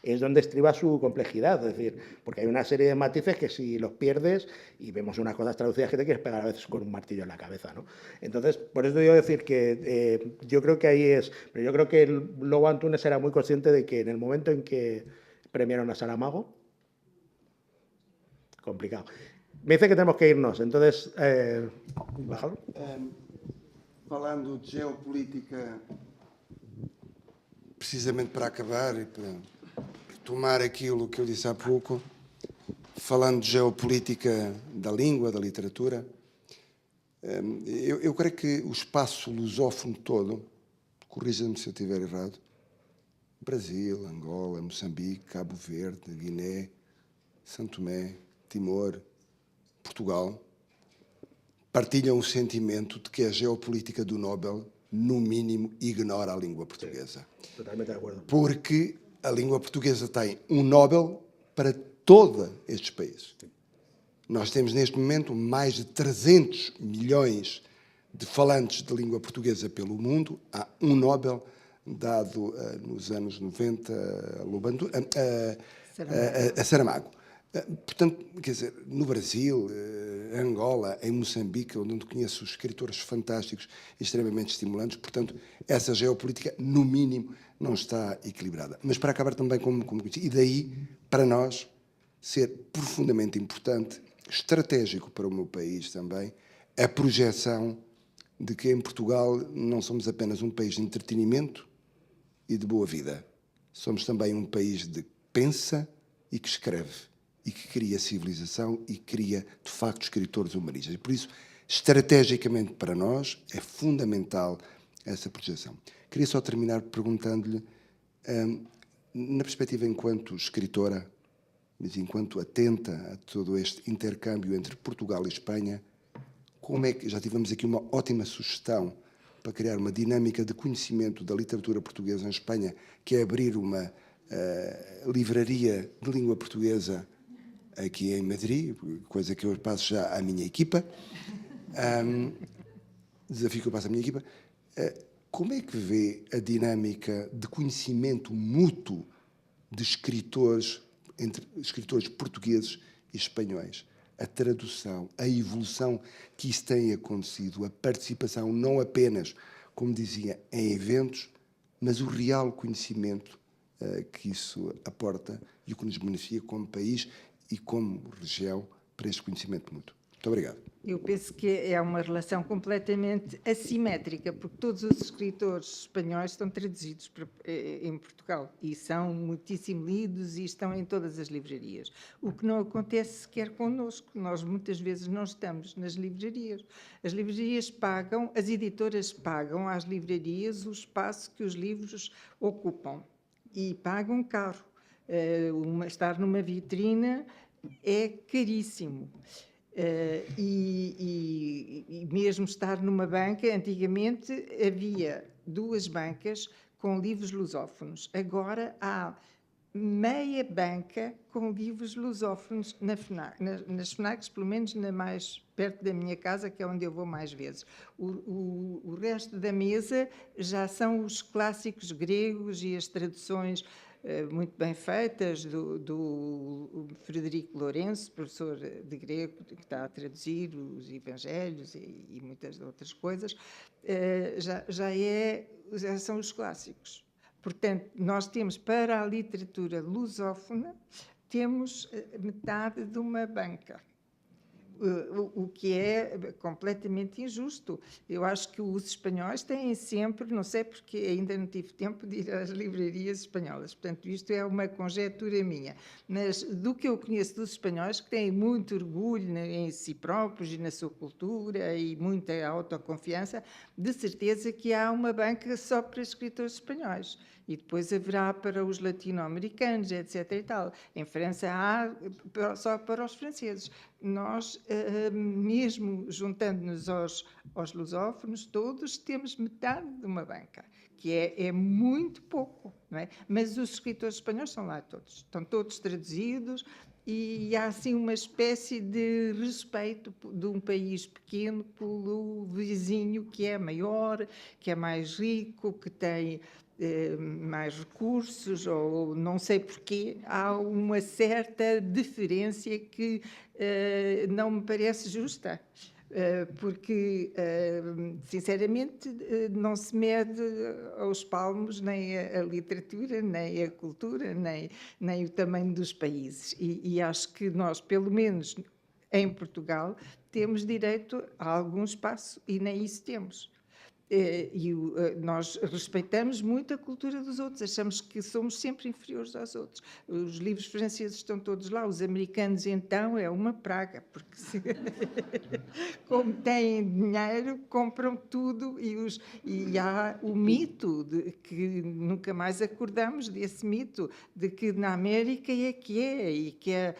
es donde estriba su complejidad. Es decir, porque hay una serie de matices que si los pierdes y vemos unas cosas traducidas que te quieres pegar a veces con un martillo en la cabeza, ¿no? Entonces, por eso digo decir que yo creo que ahí es... Pero yo creo que el Lobo Antunes era muy consciente de que en el momento en que premiaron a Saramago, complicado. Me dice que tenemos que irnos, entonces... ¿bajado? Falando de geopolítica, precisamente para acabar e para retomar aquilo que eu disse há pouco, falando de geopolítica da língua, da literatura, eu creio que o espaço lusófono todo, corrija-me se eu estiver errado, Brasil, Angola, Moçambique, Cabo Verde, Guiné, São Tomé, Timor, Portugal, partilham o sentimento de que a geopolítica do Nobel, no mínimo, ignora a língua portuguesa. Totalmente de acuerdo. Porque a língua portuguesa tem um Nobel para todos estes países. Nós temos neste momento mais de 300 milhões de falantes de língua portuguesa pelo mundo. Há um Nobel dado nos anos 90 a Saramago. Portanto, quer dizer, no Brasil, Angola, em Moçambique, onde conheço escritores fantásticos e extremamente estimulantes, portanto, essa geopolítica, no mínimo, não está equilibrada. Mas para acabar também como e daí, para nós, ser profundamente importante, estratégico para o meu país também, a projeção de que em Portugal não somos apenas um país de entretenimento e de boa vida. Somos também um país de que pensa e que escreve, e que cria civilização e cria, de facto, escritores humanistas. E por isso, estrategicamente para nós, é fundamental essa projeção. Queria só terminar perguntando-lhe, na perspectiva enquanto escritora, mas enquanto atenta a todo este intercâmbio entre Portugal e Espanha, como é que, já tivemos aqui uma ótima sugestão para criar uma dinâmica de conhecimento da literatura portuguesa em Espanha, que é abrir uma livraria de língua portuguesa aqui em Madrid, coisa que eu passo já à minha equipa. Desafio que eu passo à minha equipa. Como é que vê a dinâmica de conhecimento mútuo de escritores, entre escritores portugueses e espanhóis? A tradução, a evolução que isso tem acontecido, a participação não apenas, como dizia, em eventos, mas o real conhecimento que isso aporta e o que nos beneficia como país e como região para este conhecimento mútuo. Muito obrigado. Eu penso que é uma relação completamente assimétrica, porque todos os escritores espanhóis estão traduzidos em Portugal e são muitíssimo lidos e estão em todas as livrarias. O que não acontece sequer connosco. Nós muitas vezes não estamos nas livrarias. As livrarias pagam, as editoras pagam às livrarias o espaço que os livros ocupam e pagam caro. Estar numa vitrina é caríssimo. E mesmo estar numa banca, antigamente havia 2 bancas com livros lusófonos. Agora há meia banca com livros lusófonos nas FNACs, pelo menos na mais perto da minha casa, que é onde eu vou mais vezes. O resto da mesa já são os clássicos gregos e as traduções muito bem feitas do Frederico Lourenço, professor de grego, que está a traduzir os Evangelhos e muitas outras coisas, já são os clássicos. Portanto, nós temos para a literatura lusófona, temos metade de uma banca. O que é completamente injusto. Eu acho que os espanhóis têm sempre, não sei porque ainda não tive tempo de ir às livrarias espanholas, portanto isto é uma conjectura minha, mas do que eu conheço dos espanhóis, que têm muito orgulho em si próprios e na sua cultura e muita autoconfiança, de certeza que há uma banca só para escritores espanhóis. E depois haverá para os latino-americanos, etc. e tal. Em França há só para os franceses. Nós, mesmo juntando-nos aos lusófonos, todos temos metade de uma banca, que é muito pouco, não é? Mas os escritores espanhóis são lá todos, estão todos traduzidos e há assim uma espécie de respeito de um país pequeno pelo vizinho que é maior, que é mais rico, que tem mais recursos, ou não sei porquê, há uma certa deferência que não me parece justa, porque, sinceramente, não se mede aos palmos nem a literatura, nem a cultura, nem o tamanho dos países. E acho que nós, pelo menos em Portugal, temos direito a algum espaço e nem isso temos. Nós respeitamos muito a cultura dos outros, achamos que somos sempre inferiores aos outros. Os livros franceses estão todos lá, os americanos, então, é uma praga, porque como têm dinheiro, compram tudo e há o mito, de que nunca mais acordamos desse mito, de que na América é e que a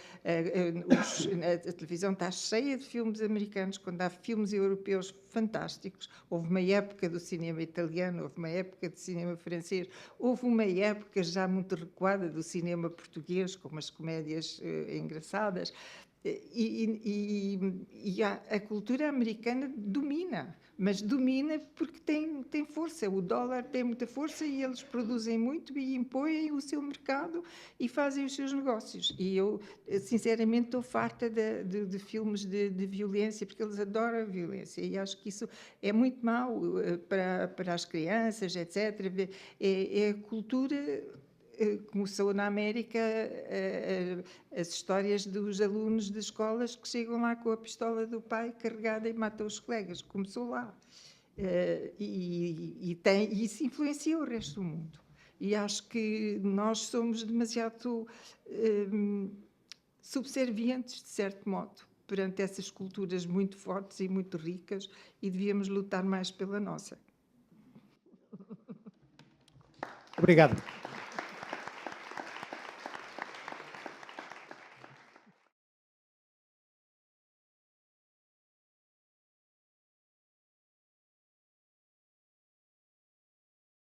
televisão está cheia de filmes americanos, quando há filmes europeus fantásticos. Houve uma época do cinema italiano, houve uma época do cinema francês, houve uma época já muito recuada do cinema português, com umas comédias engraçadas. A cultura americana domina, mas domina porque tem força. O dólar tem muita força e eles produzem muito e impõem o seu mercado e fazem os seus negócios. E eu, sinceramente, estou farta de filmes de violência, porque eles adoram a violência e acho que isso é muito mau para as crianças, etc. É a cultura... Começou na América as histórias dos alunos de escolas que chegam lá com a pistola do pai carregada e matam os colegas. Começou lá. Isso influencia o resto do mundo. E acho que nós somos demasiado subservientes, de certo modo, perante essas culturas muito fortes e muito ricas, e devíamos lutar mais pela nossa. Obrigado.